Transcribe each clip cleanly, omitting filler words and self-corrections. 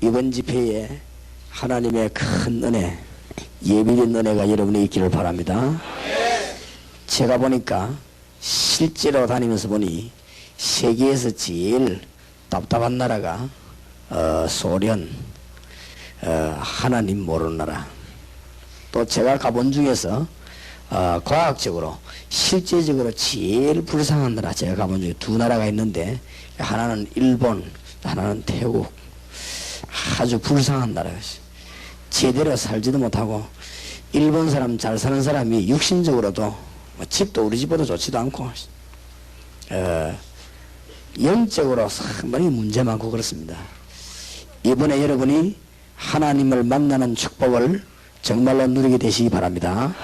이번 집회에 하나님의 큰 은혜, 예비된 은혜가 여러분이 있기를 바랍니다. 제가 보니까 실제로 다니면서 보니 세계에서 제일 답답한 나라가 소련, 하나님 모르는 나라. 또 제가 가본 중에서 과학적으로 실제적으로 제일 불쌍한 나라, 제가 가본 중에 두 나라가 있는데, 하나는 일본, 하나는 태국. 아주 불쌍한 나라였어요. 제대로 살지도 못하고, 일본 사람, 잘 사는 사람이 육신적으로도 집도 우리 집보다 좋지도 않고, 영적으로 상당히 문제 많고 그렇습니다. 이번에 여러분이 하나님을 만나는 축복을 정말로 누리게 되시기 바랍니다.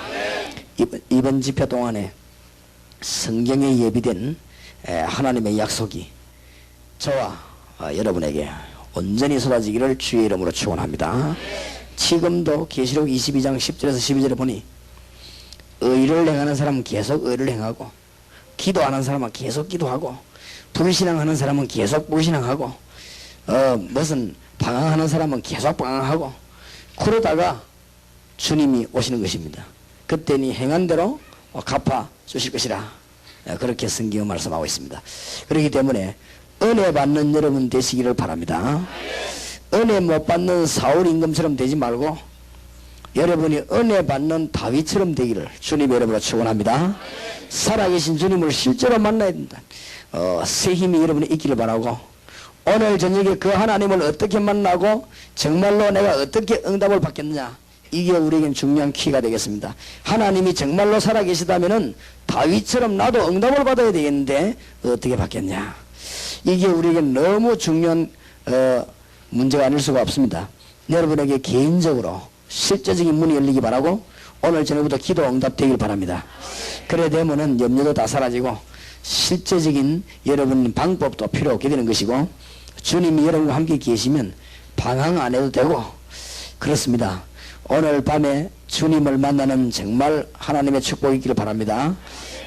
이번 집회 동안에 성경에 예비된 하나님의 약속이 저와 여러분에게 온전히 쏟아지기를 주의 이름으로 축원합니다. 지금도 계시록 22장 10절에서 12절에 보니 의를 행하는 사람은 계속 의를 행하고, 기도하는 사람은 계속 기도하고, 불신앙하는 사람은 계속 불신앙하고, 무슨 방황하는 사람은 계속 방황하고, 그러다가 주님이 오시는 것입니다. 그때니 행한 대로 갚아 주실 것이라, 그렇게 성경은 말씀하고 있습니다. 그렇기 때문에 은혜 받는 여러분 되시기를 바랍니다. 은혜 못 받는 사울 임금처럼 되지 말고 여러분이 은혜 받는 다윗처럼 되기를 주님 여러분으로 축원합니다. 살아계신 주님을 실제로 만나야 된다. 새 힘이 여러분이 있기를 바라고, 오늘 저녁에 그 하나님을 어떻게 만나고 정말로 내가 어떻게 응답을 받겠느냐, 이게 우리에겐 중요한 키가 되겠습니다. 하나님이 정말로 살아계시다면은 다윗처럼 나도 응답을 받아야 되겠는데 어떻게 받겠냐, 이게 우리에겐 너무 중요한 문제가 아닐 수가 없습니다. 여러분에게 개인적으로 실제적인 문이 열리기 바라고, 오늘 저녁부터 기도 응답되길 바랍니다. 그래 되면은 염려도 다 사라지고 실제적인 여러분 방법도 필요 없게 되는 것이고, 주님이 여러분과 함께 계시면 방황 안 해도 되고 그렇습니다. 오늘 밤에 주님을 만나는 정말 하나님의 축복이 있기를 바랍니다.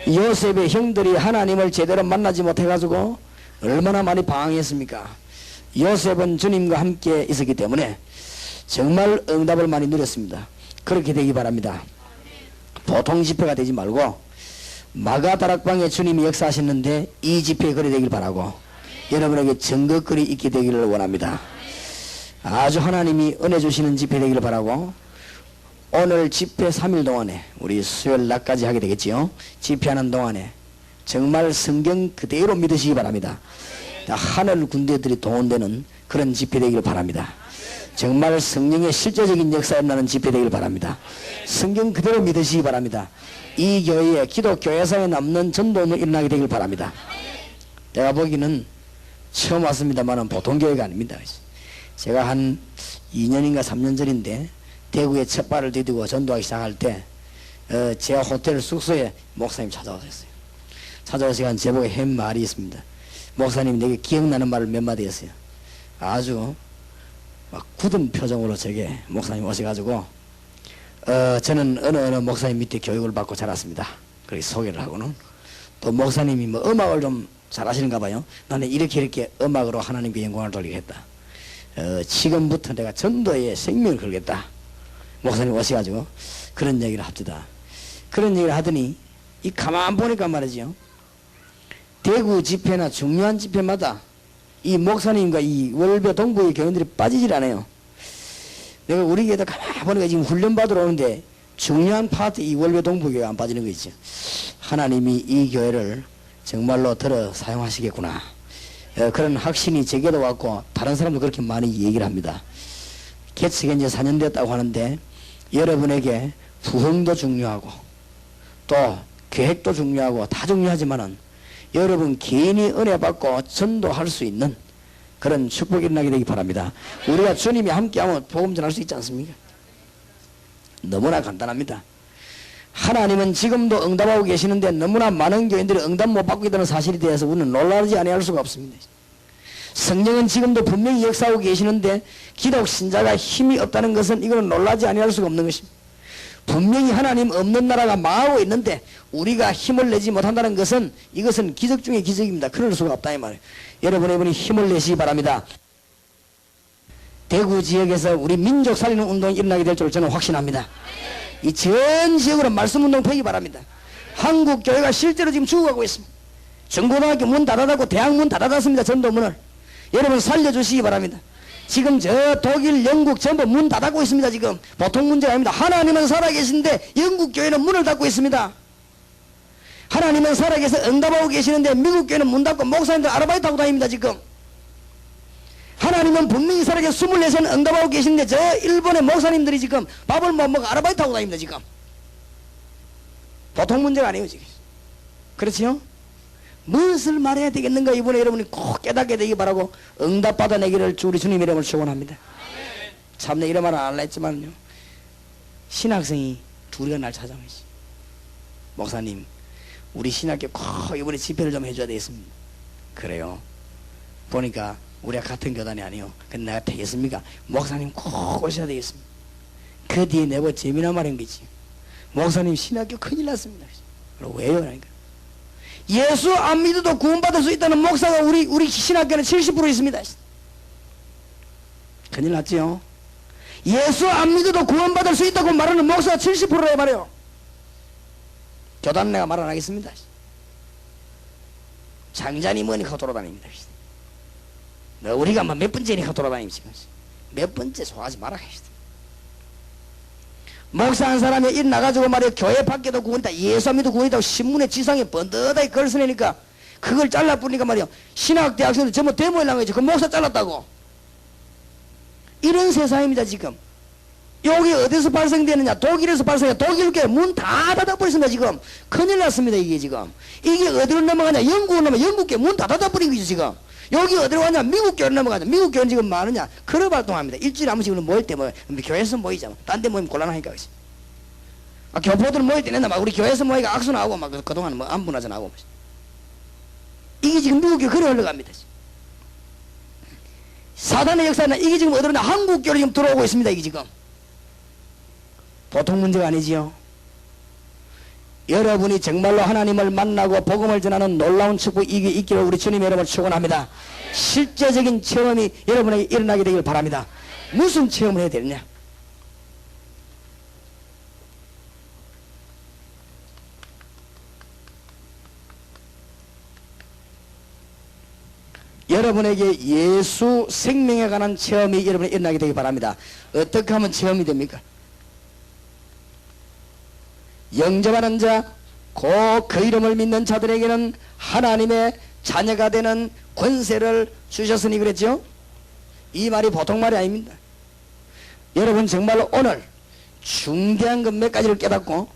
요셉의 형들이 하나님을 제대로 만나지 못해가지고 얼마나 많이 방황했습니까? 요셉은 주님과 함께 있었기 때문에 정말 응답을 많이 누렸습니다. 그렇게 되기 바랍니다. 보통 집회가 되지 말고 마가다락방에 주님이 역사하셨는데 이 집회에 그리 되길 바라고, 여러분에게 증거거리 있게 되기를 원합니다. 아주 하나님이 은혜 주시는 집회 되기를 바라고, 오늘 집회 3일 동안에 우리 수요일 낮까지 하게 되겠지요. 집회하는 동안에 정말 성경 그대로 믿으시기 바랍니다. 하늘 군대들이 동원되는 그런 집회 되기를 바랍니다. 정말 성령의 실제적인 역사에 일어나는 집회 되기를 바랍니다. 성경 그대로 믿으시기 바랍니다. 이 교회에 기독교회사에 남는 전도는 일어나게 되길 바랍니다. 내가 보기는 처음 왔습니다만 보통 교회가 아닙니다. 제가 한 2년인가 3년 전인데 대구에 첫 발을 디디고 전도하기 시작할 때 제 호텔 숙소에 목사님 찾아오셨어요. 찾아오시간 제보에 한 말이 있습니다. 목사님 내게 기억나는 말을 몇 마디 했어요. 아주 막 굳은 표정으로 제게 목사님 오셔가지고 저는 어느 목사님 밑에 교육을 받고 자랐습니다. 그렇게 소개를 하고는, 또 목사님이 뭐 음악을 좀 잘하시는가 봐요. 나는 이렇게 음악으로 하나님께 영광을 돌리겠다. 지금부터 내가 전도에 생명을 걸겠다. 목사님 오셔가지고 그런 얘기를 합시다. 그런 얘기를 하더니 이 가만 보니까 말이죠, 대구 집회나 중요한 집회마다 이 목사님과 이 월배 동부의 교인들이 빠지질 않아요. 내가 우리 교회도 가만 보니까 지금 훈련 받으러 오는데 중요한 파트 이 월배 동부 교회가 안 빠지는 거 있죠. 하나님이 이 교회를 정말로 들어 사용하시겠구나, 그런 확신이 제게도 왔고 다른 사람도 그렇게 많이 얘기를 합니다. 개척이 이제 4년 됐다고 하는데 여러분에게 부흥도 중요하고 또 계획도 중요하고 다 중요하지만은 여러분 개인이 은혜 받고 전도할 수 있는 그런 축복이 일어나게 되기 바랍니다. 우리가 주님이 함께하면 복음 전할 수 있지 않습니까? 너무나 간단합니다. 하나님은 지금도 응답하고 계시는데 너무나 많은 교인들이 응답 못 받고 있다는 사실에 대해서 우리는 놀라지 아니할 수가 없습니다. 성령은 지금도 분명히 역사하고 계시는데 기독 신자가 힘이 없다는 것은 이거는 놀라지 아니할 수가 없는 것입니다. 분명히 하나님 없는 나라가 망하고 있는데 우리가 힘을 내지 못한다는 것은 이것은 기적 중의 기적입니다. 그럴 수가 없다 이 말이에요. 여러분 이번에 힘을 내시기 바랍니다. 대구 지역에서 우리 민족 살리는 운동이 일어나게 될 줄 저는 확신합니다. 이 전 지역으로 말씀 운동 펴기 바랍니다. 한국 교회가 실제로 지금 죽어가고 있습니다. 중고등학교 문 닫아닫고 대학 문 닫아닫습니다. 전도문을. 여러분 살려주시기 바랍니다. 지금 저 독일, 영국 전부 문 닫고 있습니다. 지금 보통 문제가 아닙니다. 하나님은 살아계신데 영국 교회는 문을 닫고 있습니다. 하나님은 살아계셔서 응답하고 계시는데 미국 교회는 문 닫고 목사님들 아르바이트 하고 다닙니다. 지금 하나님은 분명히 살아계셔서 24시간 응답하고 계시는데 저 일본의 목사님들이 지금 밥을 못 먹고 아르바이트 하고 다닙니다. 지금 보통 문제가 아니에요. 지금 그렇지요? 무엇을 말해야 되겠는가 이번에 여러분이 꼭 깨닫게 되기 바라고 응답 받아내기를 우리 주님 이름으로 축원합니다. 참내 이런 말은 안 하려 했지만요, 신학생이 둘이가 날 찾아오시, 목사님 우리 신학교 꼭 이번에 집회를 좀 해줘야 되겠습니다. 그래요? 보니까 우리가 같은 교단이 아니요. 근데 내가 되겠습니까? 목사님 꼭 오셔야 되겠습니다. 그 뒤에 내가 재미난 말인 거지. 목사님 신학교 큰일 났습니다. 왜요? 그러니까 예수 안 믿어도 구원받을 수 있다는 목사가 우리 신학교는 70% 있습니다. 큰일 났지요? 예수 안 믿어도 구원받을 수 있다고 말하는 목사가 70%래 말이요. 교단은 내가 말 안 하겠습니다. 장자니 뭐니까 돌아다닙니다. 너 우리가 몇 번째니까 돌아다닙니다. 몇 번째 소화하지 말아. 목사 한 사람이 일나가지고 말이야 교회 밖에도 구원이다, 예수 안 믿어도 구원이다 신문에 지상에 번듯하게 글 쓰내니까 그걸 잘라뿌리니까 말이야 신학대학생들 전부 데모에 나가야지. 그 목사 잘랐다고. 이런 세상입니다. 지금 여기 어디서 발생되느냐? 독일에서 발생해. 독일교회 문 다 닫아버렸습니다. 지금 큰일 났습니다. 이게 지금 이게 어디로 넘어가냐? 영국으로 넘어가. 영국교회 문 다 닫아버린 거죠. 지금 여기 어디로 가냐? 미국교회로 넘어가냐? 미국교회는 지금 많으냐? 클럽 활동합니다. 일주일에 한 번씩 모일 때 모여. 교회에서 모이자. 딴 데 모이면 곤란하니까. 교포들 모일 때 막 우리 교회에서 모이가 악수 나오고 막 그동안 뭐 안분하자 나오고. 이게 지금 미국교회 그래 흘러갑니다. 사단의 역사는 이게 지금 어디로 나 한국교회로 지금 들어오고 있습니다. 이게 지금 보통 문제가 아니지요. 여러분이 정말로 하나님을 만나고 복음을 전하는 놀라운 축복 이게 있기를 우리 주님 여러분을 축원합니다. 실제적인 체험이 여러분에게 일어나게 되길 바랍니다. 무슨 체험을 해야 되느냐? 여러분에게 예수 생명에 관한 체험이 여러분에게 일어나게 되길 바랍니다. 어떻게 하면 체험이 됩니까? 영접하는 자, 곧 그 이름을 믿는 자들에게는 하나님의 자녀가 되는 권세를 주셨으니 그랬죠? 이 말이 보통 말이 아닙니다. 여러분 정말로 오늘 중대한 것 몇 가지를 깨닫고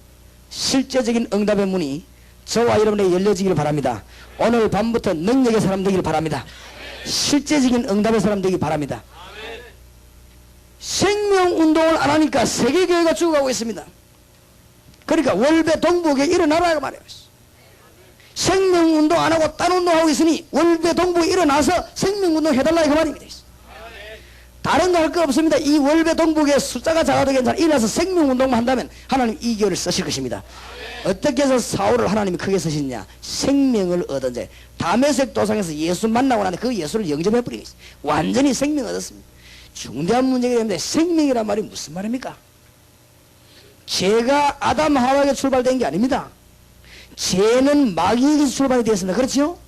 실제적인 응답의 문이 저와 여러분에게 열려지기를 바랍니다. 오늘 밤부터 능력의 사람 되기를 바랍니다. 실제적인 응답의 사람 되기를 바랍니다. 생명운동을 안 하니까 세계교회가 죽어가고 있습니다. 그러니까 월배 동북에 일어나라고 말해요. 생명운동 안 하고 딴 운동하고 있으니 월배 동북에 일어나서 생명운동 해달라 이거 말입니다. 다른 거 할 거 없습니다. 이 월배 동북에 숫자가 작아도 괜찮아. 일어나서 생명운동만 한다면 하나님 이 교회를 쓰실 것입니다. 어떻게 해서 사울을 하나님이 크게 쓰시냐? 생명을 얻은 자. 다메섹 도상에서 예수 만나고 나는데 그 예수를 영접해버리고 있어요. 완전히 생명 얻었습니다. 중대한 문제가 있는데 생명이란 말이 무슨 말입니까? 죄가 아담 하와에게 출발된 게 아닙니다. 죄는 마귀에게서 출발이 되었습니다. 그렇죠?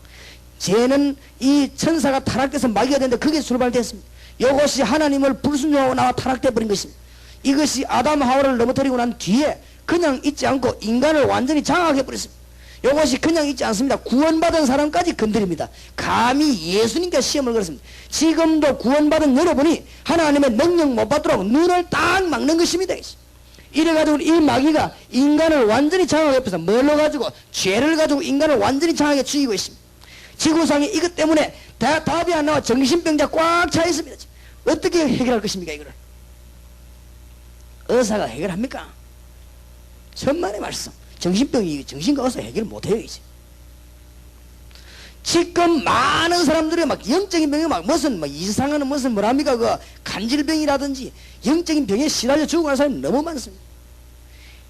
죄는 이 천사가 타락돼서 마귀가 됐는데 그게 출발됐습니다. 이것이 하나님을 불순종하고 나와 타락돼 버린 것입니다. 이것이 아담 하와를 넘어뜨리고 난 뒤에 그냥 있지 않고 인간을 완전히 장악해 버렸습니다. 이것이 그냥 있지 않습니다. 구원받은 사람까지 건드립니다. 감히 예수님께 시험을 걸었습니다. 지금도 구원받은 여러분이 하나님의 능력 못 받도록 눈을 딱 막는 것입니다. 이래가지고 이 마귀가 인간을 완전히 장악해서 뭘로 가지고 죄를 가지고 인간을 완전히 장악해 죽이고 있습니다. 지구상에 이것 때문에 답이 안 나와 정신병자 꽉 차 있습니다. 어떻게 해결할 것입니까? 이거를 의사가 해결합니까? 천만의 말씀. 정신병이 정신과 의사 해결 못해요. 이제 지금 많은 사람들이 막 영적인 병이 막 무슨 뭐 이상한 무슨 뭐랍니까 그 간질병이라든지 영적인 병에 시달려 죽어가는 사람이 너무 많습니다.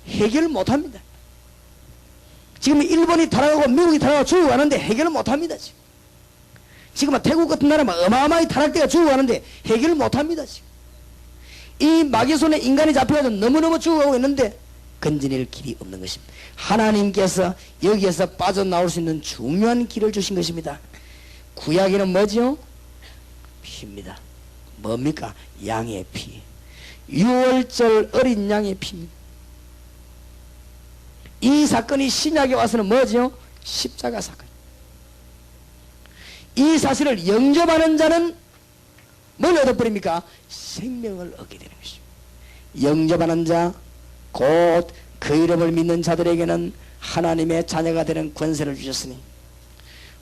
해결을 못합니다. 지금 일본이 타락하고 미국이 타락하고 죽어가는데 해결을 못합니다. 지금 태국 같은 나라 막 어마어마하게 타락돼가 죽어가는데 해결을 못합니다. 지금 이 마귀 손에 인간이 잡혀서 너무너무 죽어가고 있는데 건져낼 길이 없는 것입니다. 하나님께서 여기에서 빠져나올 수 있는 중요한 길을 주신 것입니다. 구약에는 뭐지요? 피입니다. 뭡니까? 양의 피. 유월절 어린 양의 피입니다. 이 사건이 신약에 와서는 뭐지요? 십자가 사건. 이 사실을 영접하는 자는 뭘 얻어버립니까? 생명을 얻게 되는 것입니다. 영접하는 자, 곧 그 이름을 믿는 자들에게는 하나님의 자녀가 되는 권세를 주셨으니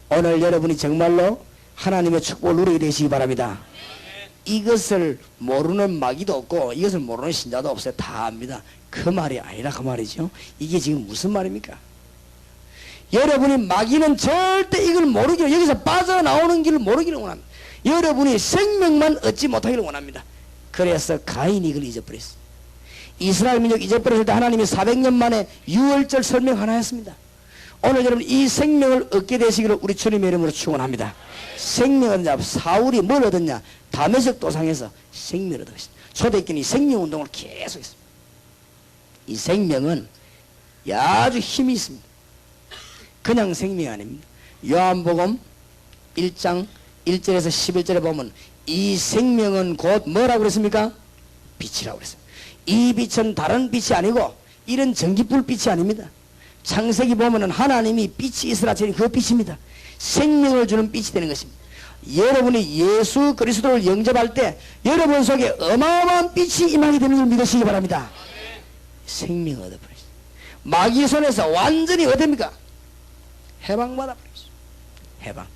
오늘 여러분이 정말로 하나님의 축복을 누리게 되시기 바랍니다. 이것을 모르는 마귀도 없고 이것을 모르는 신자도 없어요. 다 압니다. 그 말이 아니라 그 말이죠. 이게 지금 무슨 말입니까? 여러분이 마귀는 절대 이걸 모르기를, 여기서 빠져나오는 길을 모르기를 원합니다. 여러분이 생명만 얻지 못하기를 원합니다. 그래서 가인이 이걸 잊어버렸어요. 이스라엘 민족 잊어버렸을 때 하나님이 400년 만에 유월절 설명 하나 했습니다. 오늘 여러분 이 생명을 얻게 되시기를 우리 주님의 이름으로 축원합니다. 생명을 얻냐? 사울이 뭘 얻었냐? 다메섹 도상에서 생명을 얻었습니다. 초대교회는 생명운동을 계속 했습니다. 이 생명은 아주 힘이 있습니다. 그냥 생명이 아닙니다. 요한복음 1장 1절에서 11절에 보면 이 생명은 곧 뭐라고 그랬습니까? 빛이라고 그랬습니다. 이 빛은 다른 빛이 아니고 이런 전기불 빛이 아닙니다. 창세기 보면은 하나님이 빛이 있으라 하니 그 빛입니다. 생명을 주는 빛이 되는 것입니다. 여러분이 예수 그리스도를 영접할 때 여러분 속에 어마어마한 빛이 임하게 되는 걸 믿으시기 바랍니다. 생명을 얻어버렸어요. 마귀 손에서 완전히 어딥니까? 해방받아 버렸어요. 해방.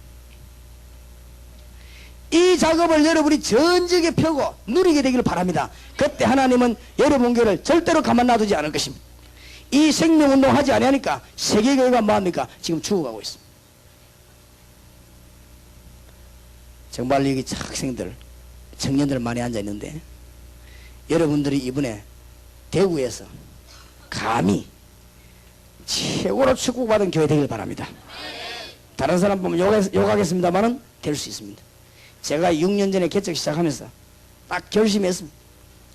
이 작업을 여러분이 전적에 펴고 누리게 되기를 바랍니다. 그때 하나님은 여러분 교회를 절대로 가만 놔두지 않을 것입니다. 이 생명운동 하지 아니하니까 세계교회가 뭐합니까? 지금 죽어가고 있습니다. 정말 여기 학생들, 청년들 많이 앉아있는데 여러분들이 이번에 대구에서 감히 최고로 축복받은 교회 되길 바랍니다. 다른 사람 보면 욕하겠습니다만은 될 수 있습니다. 제가 6년 전에 개척 시작하면서 딱 결심했습니다.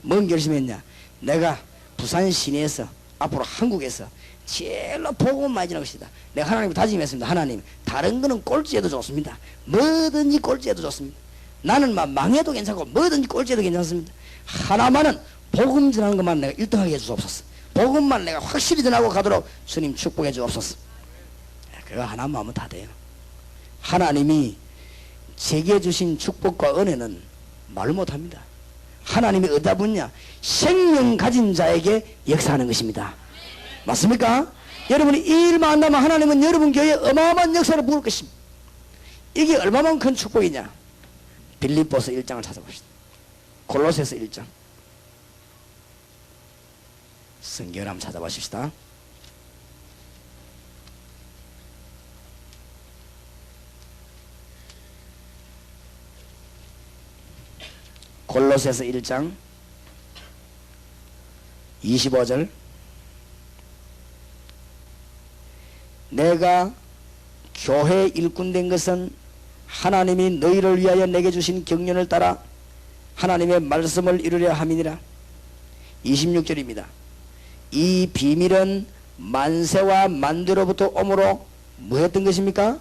뭔 결심했냐? 내가 부산 시내에서 앞으로 한국에서 제일로 복음 많이 전할 것이다. 내가 하나님을 다짐했습니다. 하나님, 다른 거는 꼴찌해도 좋습니다. 뭐든지 꼴찌해도 좋습니다. 나는 막 망해도 괜찮고 뭐든지 꼴찌해도 괜찮습니다. 하나만은 복음 전하는 것만 내가 1등하게 해주옵소서. 복음만 내가 확실히 전하고 가도록 주님 축복해 주옵소서. 그거 하나만 하면 다 돼요. 하나님이 제게 주신 축복과 은혜는 말 못합니다. 하나님이 어디다 붓냐? 생명 가진 자에게 역사하는 것입니다. 맞습니까? 여러분이 이 일만 한다면 하나님은 여러분 교회에 어마어마한 역사를 부을 것입니다. 이게 얼마나 큰 축복이냐? 빌립보서 1장을 찾아봅시다. 골로새서 1장. 성경을 한번 찾아보십시다. 골로새서 1장 25절. 내가 교회 일꾼 된 것은 하나님이 너희를 위하여 내게 주신 경륜을 따라 하나님의 말씀을 이루려 함이니라. 26절입니다. 이 비밀은 만세와 만대로부터 오므로 뭐였던 것입니까?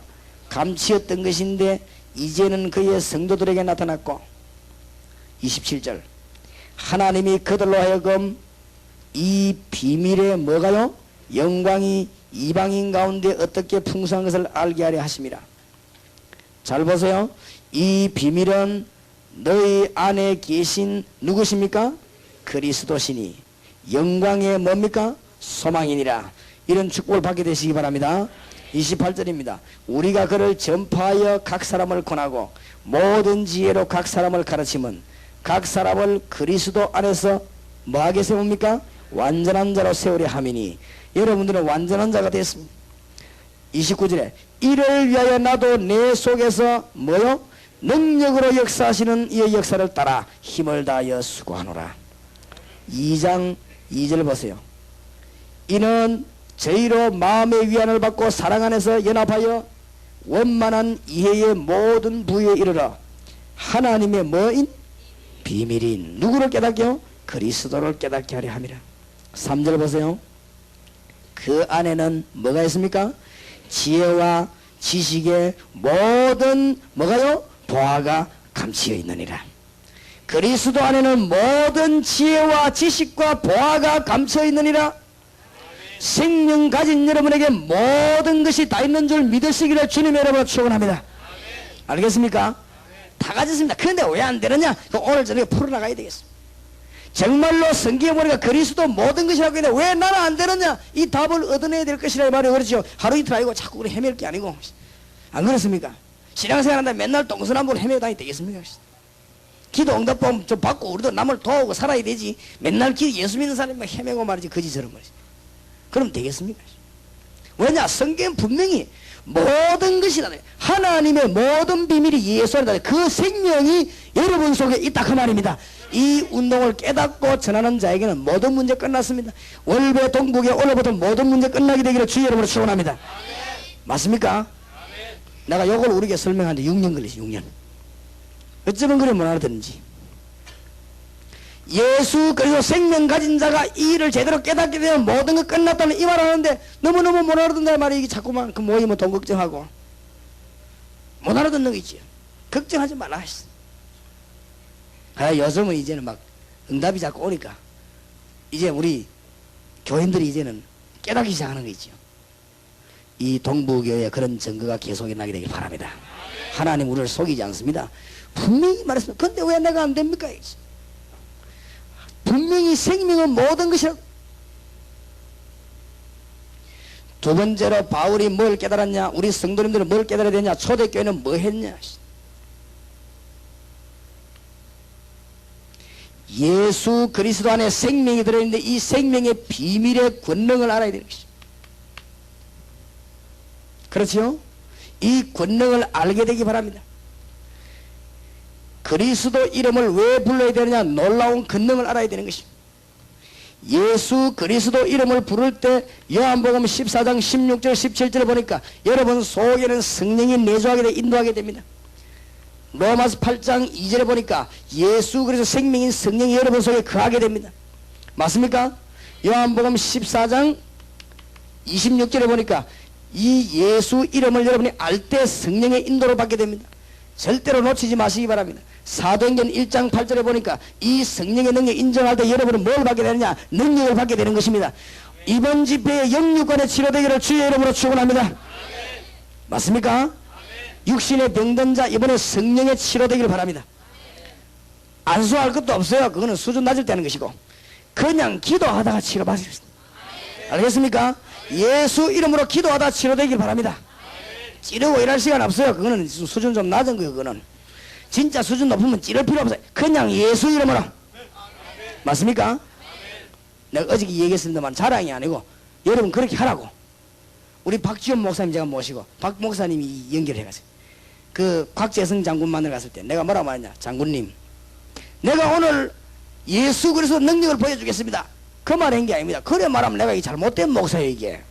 감치였던 것인데 이제는 그의 성도들에게 나타났고, 27절. 하나님이 그들로 하여금 이 비밀의 뭐가요? 영광이 이방인 가운데 어떻게 풍성한 것을 알게 하려 하심이라. 잘 보세요. 이 비밀은 너희 안에 계신 누구십니까? 그리스도시니 영광의 뭡니까? 소망이니라. 이런 축복을 받게 되시기 바랍니다. 28절입니다. 우리가 그를 전파하여 각 사람을 권하고 모든 지혜로 각 사람을 가르치면 각 사람을 그리스도 안에서 뭐하게 세웁니까? 완전한 자로 세우려 함이니. 여러분들은 완전한 자가 됐습니다. 29절에 이를 위하여 나도 내 속에서 뭐요? 능력으로 역사하시는 이의 역사를 따라 힘을 다하여 수고하노라. 2장 2절 보세요. 이는 저희로 마음의 위안을 받고 사랑 안에서 연합하여 원만한 이해의 모든 부에 이르러 하나님의 뭐인? 비밀인 누구를 깨닫게요? 그리스도를 깨닫게 하려 함이라. 3절 보세요. 그 안에는 뭐가 있습니까? 지혜와 지식의 모든 뭐가요? 보화가 감추어 있느니라. 그리스도 안에는 모든 지혜와 지식과 보화가 감추어 있느니라. 생명 가진 여러분에게 모든 것이 다 있는 줄 믿으시기를 주님 여러분을 축원합니다. 알겠습니까? 다 가졌습니다. 그런데 왜 안 되느냐? 오늘 저녁에 풀어나가야 되겠습니다. 정말로 성경에 보니까 그리스도 모든 것이라고 했는데 왜 나는 안 되느냐? 이 답을 얻어내야 될 것이라 이 말이 그렇죠. 하루 이틀 아니고 자꾸 그래 헤맬 게 아니고. 안 그렇습니까? 신앙생활 한다 맨날 동서남북으로 헤매고 다니 되겠습니까? 기도 응답 좀 받고 우리도 남을 도우고 살아야 되지. 맨날 예수 믿는 사람이 막 헤매고 말이지 거지처럼 말이지. 그럼 되겠습니까? 왜냐? 성경은 분명히 모든 것이다. 하나님의 모든 비밀이 예수 안에 그 생명이 여러분 속에 있다 그 말입니다. 이 운동을 깨닫고 전하는 자에게는 모든 문제 끝났습니다. 월배 동북에 오늘부터 모든 문제 끝나게 되기를 주의 여러분을 축원합니다. 맞습니까? 내가 요걸 우리에게 설명하는데 6년 걸리지. 6년. 어쩌면 그래 못 알아듣는지. 예수 그리스도 생명 가진 자가 이 일을 제대로 깨닫게 되면 모든 것 끝났다는 이 말 하는데 너무너무 못 알아듣는다 말이 이게 자꾸만 그 모이면 돈 걱정하고 못 알아듣는 거 있지. 걱정하지 말라 했어. 요즘은 이제는 막 응답이 자꾸 오니까 이제 우리 교인들이 이제는 깨닫기 시작하는 거 있죠. 이 동부교회에 그런 증거가 계속 일어나게 되길 바랍니다. 하나님 우리를 속이지 않습니다. 분명히 말했습니다. 근데 왜 내가 안 됩니까? 분명히 생명은 모든 것이라고. 두 번째로 바울이 뭘 깨달았냐? 우리 성도님들은 뭘 깨달아야 되냐? 초대교회는 뭐 했냐? 예수 그리스도 안에 생명이 들어있는데 이 생명의 비밀의 권능을 알아야 되는 것이죠. 그렇죠? 이 권능을 알게 되기 바랍니다. 그리스도 이름을 왜 불러야 되느냐? 놀라운 권능을 알아야 되는 것입니다. 예수 그리스도 이름을 부를 때 요한복음 14장 16절 17절 보니까 여러분 속에는 성령이 내주하게 돼 인도하게 됩니다. 로마서 8장 2절에 보니까 예수 그리스도 생명인 성령이 여러분 속에 거하게 됩니다. 맞습니까? 요한복음 14장 26절에 보니까 이 예수 이름을 여러분이 알 때 성령의 인도를 받게 됩니다. 절대로 놓치지 마시기 바랍니다. 사도행전 1장 8절에 보니까 이 성령의 능력 인정할 때 여러분은 뭘 받게 되느냐? 능력을 받게 되는 것입니다. 이번 집회에 영육간의 치료되기를 주의 이름으로 축원합니다. 맞습니까? 육신의 병든 자 이번에 성령의 치료되기를 바랍니다. 안수할 것도 없어요. 그거는 수준 낮을 때 하는 것이고 그냥 기도하다가 치료받습니다. 알겠습니까? 예수 이름으로 기도하다 치료되길 바랍니다. 찌르고 일할 시간 없어요. 그거는 수준 좀 낮은 거예요. 그거는 진짜 수준 높으면 찌를 필요 없어요. 그냥 예수 이름으로. 맞습니까? 내가 어저께 얘기했습니다만 자랑이 아니고 여러분 그렇게 하라고. 우리 박지원 목사님 제가 모시고 박 목사님이 연결해가지고 그 곽재성 장군 만나러 갔을 때 내가 뭐라고 말했냐? 장군님 내가 오늘 예수 그리스도 능력을 보여주겠습니다. 그 말 한 게 아닙니다. 그래 말하면 내가 이 잘못된 목사예요. 이게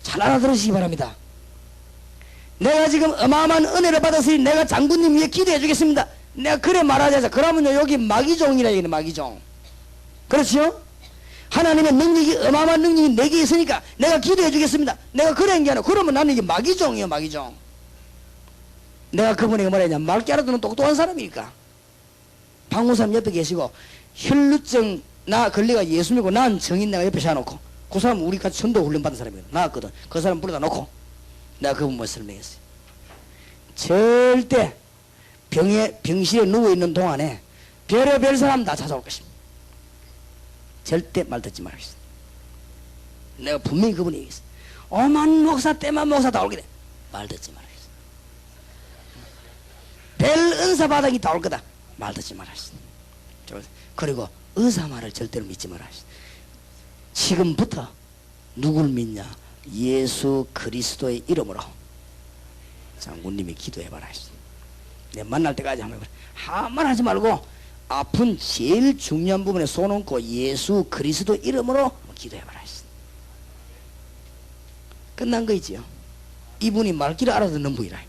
잘 알아들으시기 바랍니다. 내가 지금 어마어마한 은혜를 받았으니 내가 장군님 위해 기도해 주겠습니다. 내가 그래 말하자. 그러면요 여기 마귀종이라 얘기네. 마귀종. 그렇죠? 하나님의 능력이 어마어마한 능력이 내게 있으니까 내가 기도해 주겠습니다. 내가 그래 한 게 아니라 그러면 나는 이게 마귀종이에요. 마귀종. 내가 그분에게 뭐라 했냐? 맑게 알아듣는 똑똑한 사람이니까. 박무사님 옆에 계시고 혈루증 나 걸리가 예수 믿고 난 정인 내가 옆에 세워놓고 그 사람 우리 같이 전도 훈련 받은 사람이거든. 나왔거든. 그 사람 불러다 놓고 내가 그분 뭐 설명했어요. 절대 병실에 누워있는 동안에 별의별 사람 다 찾아올 것입니다. 절대 말 듣지 말겠습니다. 내가 분명히 그분이 얘기했어요. 오만 목사 때만 목사 다 올게 돼. 말 듣지 말겠습니다. 별 은사 바닥이 다 올 거다. 말 듣지 말았습니다. 그리고 의사 말을 절대로 믿지 말았습니다. 지금부터 누굴 믿냐? 예수 그리스도의 이름으로 장군님이 기도해봐라 했습니다. 내 만날 때까지 한번 해봐라. 한말 하지 말고 아픈 제일 중요한 부분에 손 얹고 예수 그리스도 이름으로 기도해봐라 했습니다. 끝난 거 있지요. 이분이 말귀를 알아듣는 분이라.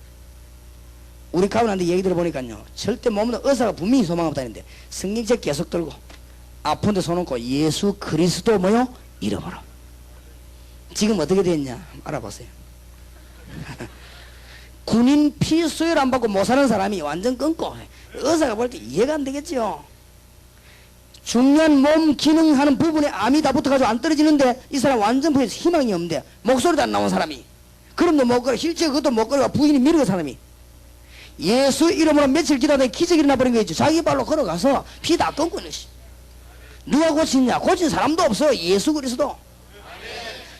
우리 가문한테 얘기 들어보니까요, 절대 몸은 의사가 분명히 소망없다는데 성경책 계속 들고 아픈데 손 얹고 예수 그리스도 뭐요? 이름으로. 지금 어떻게 됐냐 알아보세요. 군인 피 수혈 안 받고 못 사는 사람이 완전 끊고 의사가 볼 때 이해가 안 되겠지요. 중요한 몸 기능하는 부분에 암이 다 붙어가지고 안 떨어지는데 이 사람 완전 부에서 희망이 없는데 목소리도 안 나온 사람이, 그럼도 못 걸어, 힐체 그것도 못 걸어가 부인이 미루고 사람이 예수 이름으로 며칠 기도하다 기적이 일어나버린 거 있죠. 자기 발로 걸어가서 피 다 끊고 있는 시. 누가 고치냐? 고친 사람도 없어. 예수 그리스도.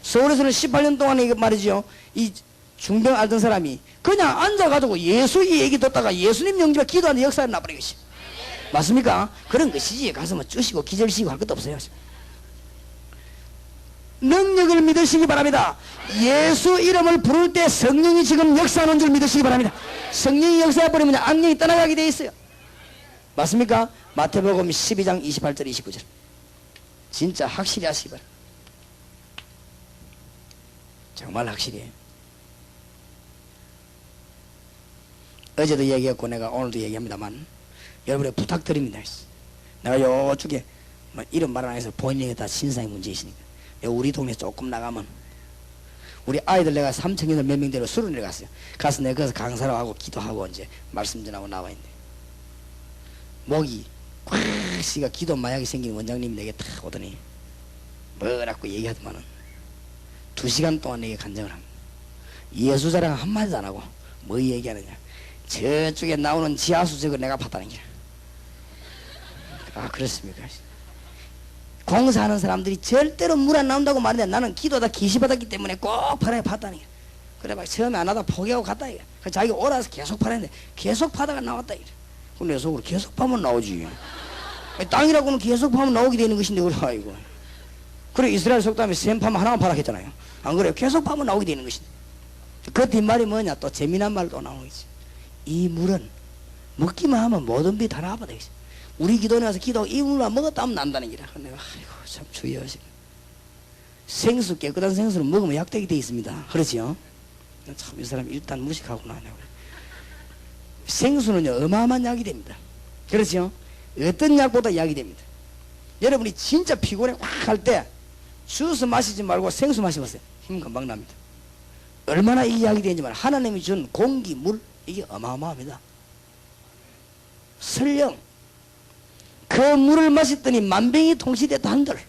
서울에서는 18년 동안에 이거 말이죠, 이 중병 앓던 사람이 그냥 앉아가지고 예수 이 얘기 듣다가 예수님 영접에 기도하는 역사가 나버린 것이. 맞습니까? 그런 것이지 가서 뭐 쭈시고 기절시키고 할 것도 없어요. 능력을 믿으시기 바랍니다. 예수 이름을 부를 때 성령이 지금 역사하는 줄 믿으시기 바랍니다. 성령이 역사해버리면 악령이 떠나가게 돼 있어요. 맞습니까? 마태복음 12장 28절 29절 진짜 확실히 하시기 바랍니다. 정말 확실히 해요. 어제도 얘기했고 내가 오늘도 얘기합니다만 여러분의 부탁드립니다. 내가 요쪽에 뭐 이름 말 안 해서 본인에게 다 신상의 문제 있으니까 우리 동네 조금 나가면 우리 아이들 내가 삼청년들 몇 명대로 술을 내려갔어요. 가서 내가 거기서 강사로 하고 기도하고 이제 말씀 전하고 나와 있는데 목이 꽉 씨가 기도 마약이 생긴 원장님이 내게 탁 오더니 뭐라고 얘기하더만은 2시간 동안 내게 간증을 합니다. 예수 자랑 한마디도 안 하고 뭐 얘기하느냐, 저쪽에 나오는 지하수 저거 내가 봤다는 게. 아 그렇습니까? 공사하는 사람들이 절대로 물 안 나온다고 말하는데 나는 기도하다 기시받았기 때문에 꼭 팔아야 봤다는 게. 그래 막 처음에 안 하다 포기하고 갔다 이게. 자기가 오라서 계속 팔았는데 계속 파다가 나왔다 이게. 내 속으로 계속 파면 나오지. 땅이라고는 계속 파면 나오게 되는 것인데 그래. 아이고. 그래 이스라엘 속담에 샘 파면 하나만 파라 했잖아요. 안 그래요? 계속 파면 나오게 되는 것인데. 그 뒷말이 뭐냐, 또 재미난 말도 나오는 거지. 이 물은 먹기만 하면 모든 비 다 나와봐 되겠어. 우리 기도에 와서 기도하고 이 물만 먹었다 하면 난다는 기라. 내가 아이고 참 주의하시고. 생수, 깨끗한 생수를 먹으면 약되게 돼 있습니다. 그렇지요? 참 이 사람 일단 무식하구나. 생수는요 어마어마한 약이 됩니다. 그렇지요? 어떤 약보다 약이 됩니다. 여러분이 진짜 피곤해 확 할 때 주스 마시지 말고 생수 마셔보세요. 힘 금방 납니다. 얼마나 이 약이 되는지 말. 하나님이 준 공기, 물 이게 어마어마합니다. 설령 그 물을 마셨더니 만병이 통치됐다 한들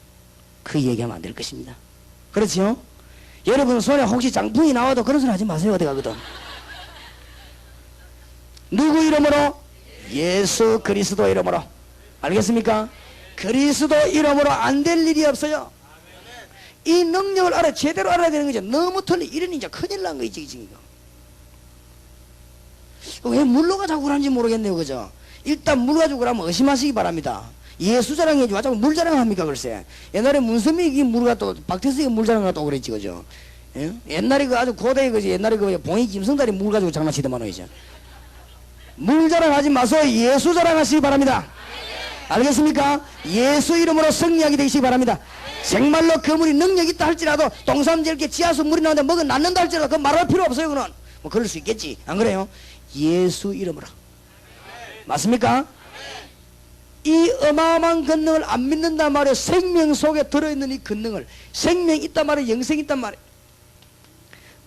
그 얘기하면 안 될 것입니다. 그렇지요? 여러분 손에 혹시 장풍이 나와도 그런 소리 하지 마세요. 어디 가거든. 누구 이름으로? 예수 그리스도 이름으로. 알겠습니까? 그리스도 이름으로 안 될 일이 없어요. 이 능력을 알아 제대로 알아야 되는 거죠. 너무 틀리 이러니 이제 큰일 난 거지 지금. 왜 물로 가자고 그러는지 모르겠네요. 그죠? 일단 물 가지고 그러면 의심하시기 바랍니다. 예수 자랑해야지 와자고 물 자랑합니까 글쎄. 옛날에 문선민이 물 갖다 박태수가 물 자랑하고 그랬지 그죠? 예? 옛날에 그 아주 고대에 그지 옛날에 그 봉이 김성달이 물 가지고 장난치더만 이제. 물 자랑하지 마소. 예수 자랑하시기 바랍니다. 알겠습니까? 예수 이름으로 승리하게 되시기 바랍니다. 정말로 그 물이 능력 있다 할지라도 동삼지렇게 지하수 물이 나오는데 먹어 낫는다 할지라도 그 말할 필요 없어요. 그는 뭐 그럴 수 있겠지. 안 그래요? 예수 이름으로. 맞습니까? 이 어마어마한 권능을 안 믿는단 말이에요. 생명 속에 들어있는 이 권능을. 생명이 있단 말이에요. 영생이 있단 말이에요.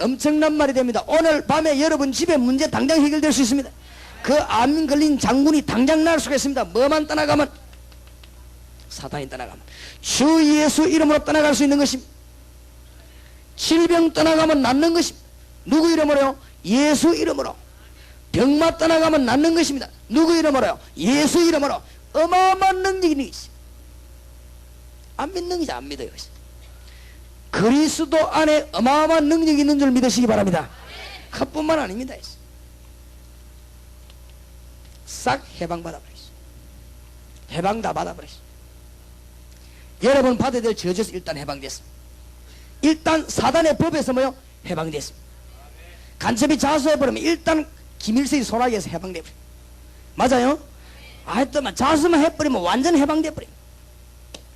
엄청난 말이 됩니다. 오늘 밤에 여러분 집에 문제 당장 해결될 수 있습니다. 그 암 걸린 장군이 당장 날 수가 있습니다. 뭐만 떠나가면, 사탄이 떠나가면 주 예수 이름으로 떠나갈 수 있는 것입니다. 질병 떠나가면 낫는 것입니다. 누구 이름으로요? 예수 이름으로. 병마 떠나가면 낫는 것입니다. 누구 이름으로요? 예수 이름으로. 어마어마한 능력이 있는 것입니다. 안 믿는 것이 안 믿어요. 그리스도 안에 어마어마한 능력이 있는 줄 믿으시기 바랍니다. 그뿐만 아닙니다. 싹 해방 받아버리죠. 해방 다 받아버리죠. 여러분 받아야 될 저주에서 일단 해방됐습니다. 일단 사단의 법에서 뭐요? 해방됐습니다. 간첩이 자수해버리면 일단 김일성이 소나기에서 해방돼버려요. 맞아요? 하여튼 자수만 해버리면 완전 해방돼버려요.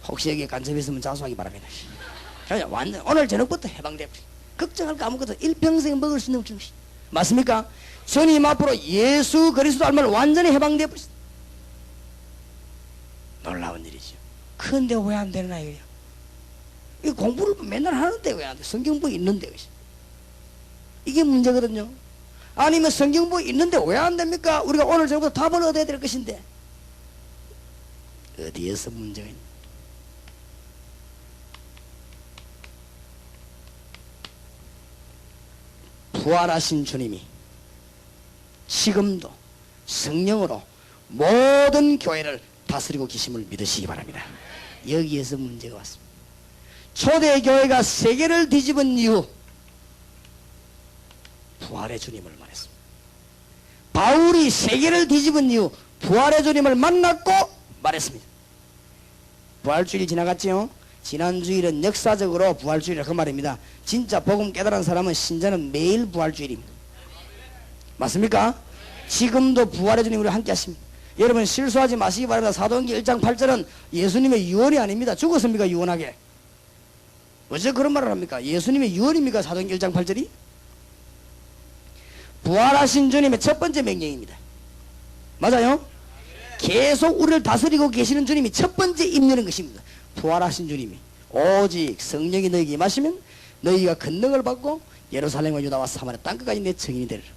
혹시 여기 간첩이 있으면 자수하기 바랍니다. 완전 오늘 저녁부터 해방돼버려요. 걱정할 거 아무것도 일평생 먹을 수 있는 것이 맞습니까? 주님 앞으로 예수 그리스도 알면 완전히 해방되어 버렸습니다. 놀라운 일이죠. 그런데 왜 안 되나 이거야. 이 공부를 맨날 하는데 왜 안 돼? 성경부 있는데. 이게 문제거든요. 아니면 성경부 있는데 왜 안 됩니까? 우리가 오늘 저녁부터 답을 얻어야 될 것인데 어디에서 문제가 있나? 부활하신 주님이 지금도 성령으로 모든 교회를 다스리고 계심을 믿으시기 바랍니다. 여기에서 문제가 왔습니다. 초대교회가 세계를 뒤집은 이유, 부활의 주님을 말했습니다. 바울이 세계를 뒤집은 이유, 부활의 주님을 만났고 말했습니다. 부활주일이 지나갔지요. 지난주일은 역사적으로 부활주일이라 그 말입니다. 진짜 복음 깨달은 사람은 신자는 매일 부활주일입니다. 맞습니까? 지금도 부활의 주님 우리 함께 하십니다. 여러분 실수하지 마시기 바랍니다. 사도행전 1장 8절은 예수님의 유언이 아닙니다. 죽었습니까? 유언하게. 어째 그런 말을 합니까? 예수님의 유언입니까? 사도행전 1장 8절이? 부활하신 주님의 첫 번째 명령입니다. 맞아요? 계속 우리를 다스리고 계시는 주님이 첫 번째 임하는 것입니다. 부활하신 주님이 오직 성령이 너희에게 임하시면 너희가 권능을 받고 예루살렘과 유다와 사마리아 땅끝까지 내 증인이 되리라.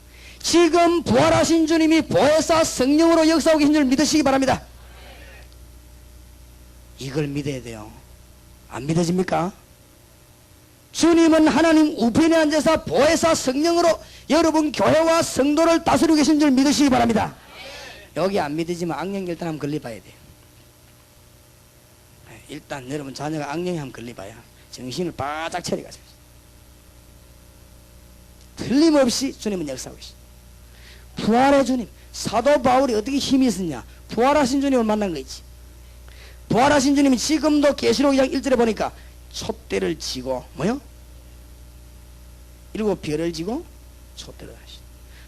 지금 부활하신 주님이 보혜사 성령으로 역사하고 계신 줄 믿으시기 바랍니다. 이걸 믿어야 돼요. 안 믿어집니까? 주님은 하나님 우편에 앉아서 보혜사 성령으로 여러분 교회와 성도를 다스리고 계신 줄 믿으시기 바랍니다. 여기 안 믿으지만 악령 일단 한번 걸려봐야 돼요. 일단 여러분 자녀가 악령에 한번 걸려봐야 정신을 바짝 차려가지고 틀림없이 주님은 역사하고 계십니다. 부활의 주님, 사도 바울이 어떻게 힘이 있었냐? 부활하신 주님을 만난 거지. 부활하신 주님이 지금도 계시록 2장 1절에 보니까 촛대를 지고 뭐요? 7별을 지고 촛대를 하시.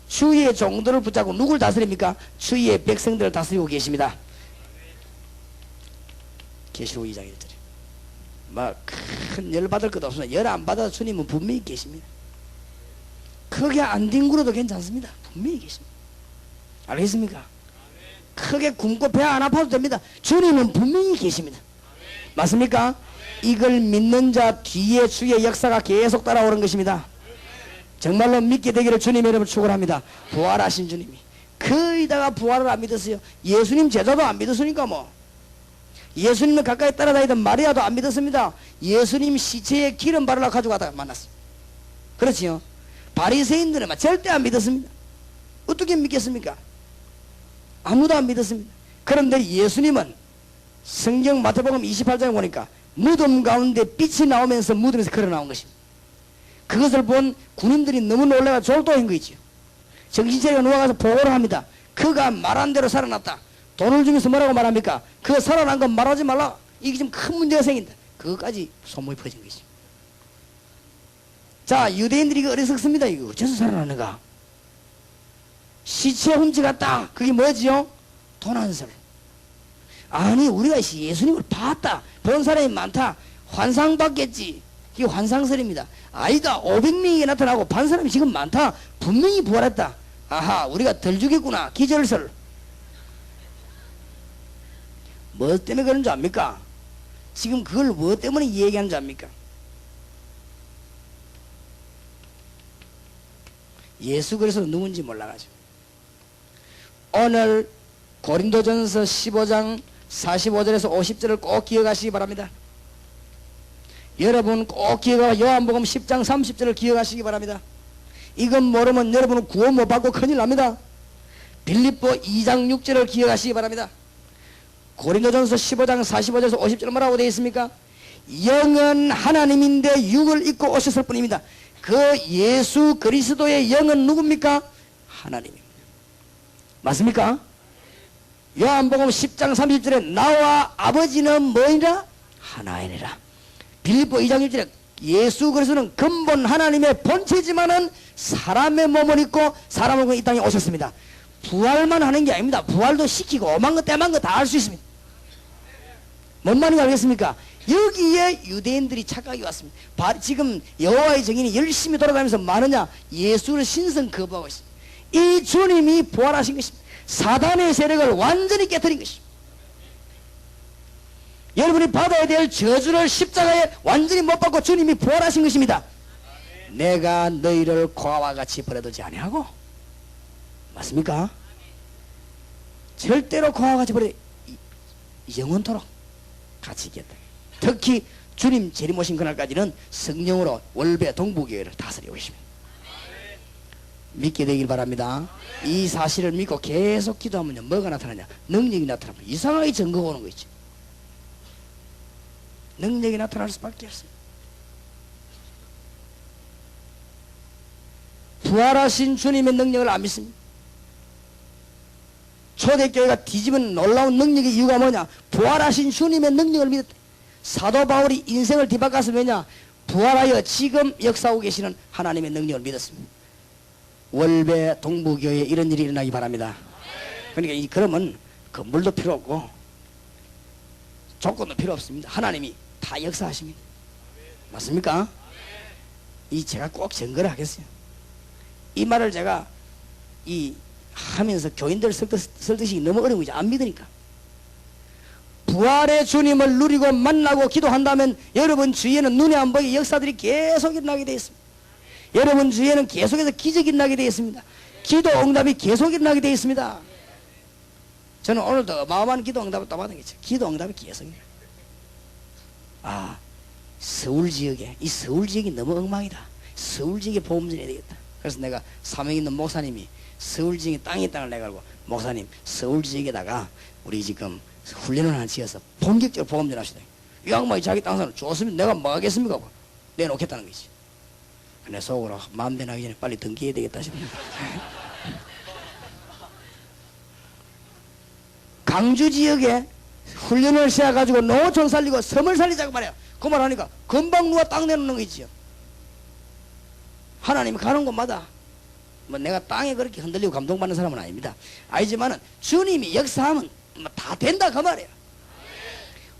주위의 종들을 붙잡고 누굴 다스립니까? 주위의 백성들을 다스리고 계십니다. 계시록 2장 1절에 막 큰 열 받을 것도 없습니다. 열 안 받아도 주님은 분명히 계십니다. 크게 안 뒹굴어도 괜찮습니다. 분명히 계십니다. 알겠습니까? 크게 굶고 배 안 아파도 됩니다. 주님은 분명히 계십니다. 맞습니까? 이걸 믿는 자 뒤에 주의 역사가 계속 따라오는 것입니다. 정말로 믿게 되기를 주님 여러분 축원합니다. 부활하신 주님이 거의다가 부활을 안 믿었어요. 예수님 제자도 안 믿었으니까 뭐. 예수님을 가까이 따라다니던 마리아도 안 믿었습니다. 예수님 시체에 기름 바르러 가져가다가 만났습니다. 그렇지요. 바리새인들은 절대 안 믿었습니다. 어떻게 믿겠습니까? 아무도 안 믿었습니다. 그런데 예수님은 성경 마태복음 28장에 보니까 무덤 가운데 빛이 나오면서 무덤에서 걸어 나온 것입니다. 그것을 본 군인들이 너무 놀라가 졸도한 거 있죠. 정신차리가 누워가서 보고를 합니다. 그가 말한 대로 살아났다. 돈을 주면서 뭐라고 말합니까? 그 살아난 건 말하지 말라. 이게 지금 큰 문제가 생긴다. 그것까지 소문이 퍼진 것입니다. 자, 유대인들이 이거 어리석습니다. 이거 어째서 살아나는가? 시체 훔쳐갔다. 그게 뭐지요? 도난설. 아니 우리가 예수님을 봤다. 본 사람이 많다. 환상받겠지. 이게 환상설입니다. 아이가 500명이 나타나고 반 사람이 지금 많다. 분명히 부활했다. 아하, 우리가 덜 죽였구나. 기절설. 뭐 때문에 그런 줄 압니까? 지금 그걸 뭐 때문에 얘기하는 줄 압니까? 예수 그리스도 누군지 몰라가지고. 오늘 고린도전서 15장 45절에서 50절을 꼭 기억하시기 바랍니다. 여러분 꼭 기억하고 요한복음 10장 30절을 기억하시기 바랍니다. 이건 모르면 여러분은 구원 못 받고 큰일 납니다. 빌립보 2장 6절을 기억하시기 바랍니다. 고린도전서 15장 45절에서 50절 뭐라고 되어 있습니까? 영은 하나님인데 육을 입고 오셨을 뿐입니다. 그 예수 그리스도의 영은 누굽니까? 하나님입니다. 맞습니까? 요한복음 10장 30절에 나와 아버지는 뭐이라? 하나이니라. 빌립보 2장 1절에 예수 그리스도는 근본 하나님의 본체지만은 사람의 몸을 입고 사람을 이 땅에 오셨습니다. 부활만 하는 게 아닙니다. 부활도 시키고 오만 거 때만 거 다 할 수 있습니다. 뭔 말인지 알겠습니까? 여기에 유대인들이 착각이 왔습니다. 지금 여호와의 증인이 열심히 돌아다니면서 많으냐? 예수를 신성 거부하고 있습니다. 이 주님이 부활하신 것입니다. 사단의 세력을 완전히 깨뜨린 것입니다. 여러분이 받아야 될 저주를 십자가에 완전히 못 받고 주님이 부활하신 것입니다. 내가 너희를 고아와 같이 버려두지 아니하고, 맞습니까? 절대로 고아와 같이 버려 영원토록 같이 있겠다. 특히 주님 재림 오신 그날까지는 성령으로 월배 동부교회를 다스리고 계십니다. 믿게 되길 바랍니다. 이 사실을 믿고 계속 기도하면요, 뭐가 나타나냐? 능력이 나타납니다. 이상하게 증거가 오는 거 있죠. 능력이 나타날 수밖에 없습니다. 부활하신 주님의 능력을 안 믿습니다. 초대교회가 뒤집은 놀라운 능력의 이유가 뭐냐? 부활하신 주님의 능력을 믿었다. 사도 바울이 인생을 뒤바꿔서 왜냐? 부활하여 지금 역사하고 계시는 하나님의 능력을 믿었습니다. 월배 동부교회에 이런 일이 일어나기 바랍니다. 그러니까 그러면 건물도 필요 없고 조건도 필요 없습니다. 하나님이 다 역사하십니다. 맞습니까? 이 제가 꼭 증거를 하겠어요. 이 말을 제가 하면서 교인들 설득이 너무 어려운 거죠. 안 믿으니까. 부활의 주님을 누리고 만나고 기도한다면 여러분 주위에는 눈에 안 보이게 역사들이 계속 일어나게 되어 있습니다. 여러분 주위에는 계속해서 기적이 일어나게 되어 있습니다. 기도 응답이 계속 일어나게 되어 있습니다. 저는 오늘도 어마어마한 기도 응답을 또 받은 거죠. 기도 응답이 계속 일어나요. 서울 지역에, 이 서울 지역이 너무 엉망이다. 서울 지역에 보험 전해야 되겠다. 그래서 내가 사명 있는 목사님이 서울 지역에 땅이 땅을 내가지고, 목사님 서울 지역에다가 우리 지금 훈련을 하나 지어서 본격적으로 보험 전합시다. 이 양반이 자기 땅산을 줬으면 내가 뭐 하겠습니까? 내놓겠다는 거지. 근데 속으로 마음 변하기 전에 빨리 등기해야 되겠다 싶습니다. 강주 지역에 훈련을 세워가지고 농어촌 살리고 섬을 살리자고 말해요. 그 말 하니까 금방 누가 땅 내놓는 거 있지요. 하나님이 가는 곳마다 뭐 내가 땅에 그렇게 흔들리고 감동받는 사람은 아닙니다. 아니지만은 주님이 역사하면 뭐 다 된다 그 말이에요.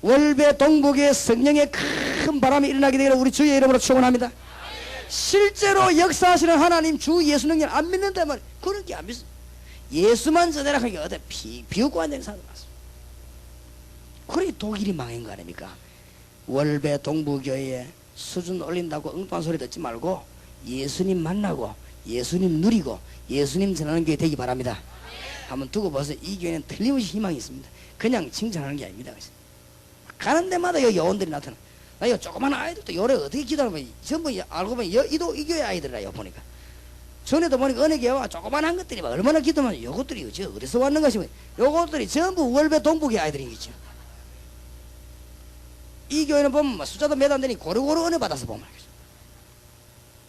월배 동북에 성령의 큰 바람이 일어나게 되기를 우리 주의 이름으로 축원합니다. 실제로 역사하시는 하나님 주 예수 능력 안 믿는데 말이에요. 그런 게 안 믿어. 예수만 전해라 하기가 어디 비웃고 안 되는 사람 많습니다. 그래 독일이 망한 거 아닙니까? 월배 동부교회에 수준 올린다고 엉뚱한 소리 듣지 말고 예수님 만나고 예수님 누리고 예수님 전하는 교회 되기 바랍니다. 한번 두고 보세요. 이 교회는 틀림없이 희망이 있습니다. 그냥 칭찬하는 게 아닙니다. 가는 데마다 여기 요원들이 나타나. 나 이 조그만 아이들도 요래 어떻게 기도하면 전부 알고 보면 이 교회 아이들이라 보니까. 전에도 보니까 은혜 교회와 조그만한 것들이 막 얼마나 기도하면 요것들이 어디서 왔는가 싶어요. 요것들이 전부 월배 동북의 아이들이겠죠. 이 교회는 보면 숫자도 몇 안 되니 고루고루 은혜 받아서 보면 알겠죠.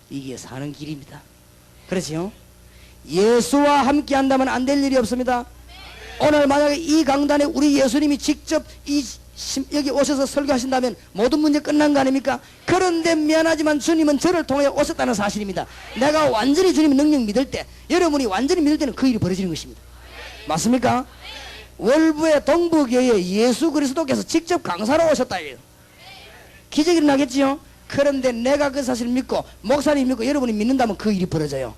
이게 사는 길입니다. 그렇지요? 예수와 함께 한다면 안 될 일이 없습니다. 오늘 만약에 이 강단에 우리 예수님이 직접 여기 오셔서 설교하신다면 모든 문제 끝난 거 아닙니까? 그런데 미안하지만 주님은 저를 통해 오셨다는 사실입니다. 내가 완전히 주님의 능력 믿을 때, 여러분이 완전히 믿을 때는 그 일이 벌어지는 것입니다. 맞습니까? 월부의 동부교회에 예수 그리스도께서 직접 강사로 오셨다 해요. 기적이 일어나겠지요? 그런데 내가 그 사실을 믿고 목사님 믿고 여러분이 믿는다면 그 일이 벌어져요.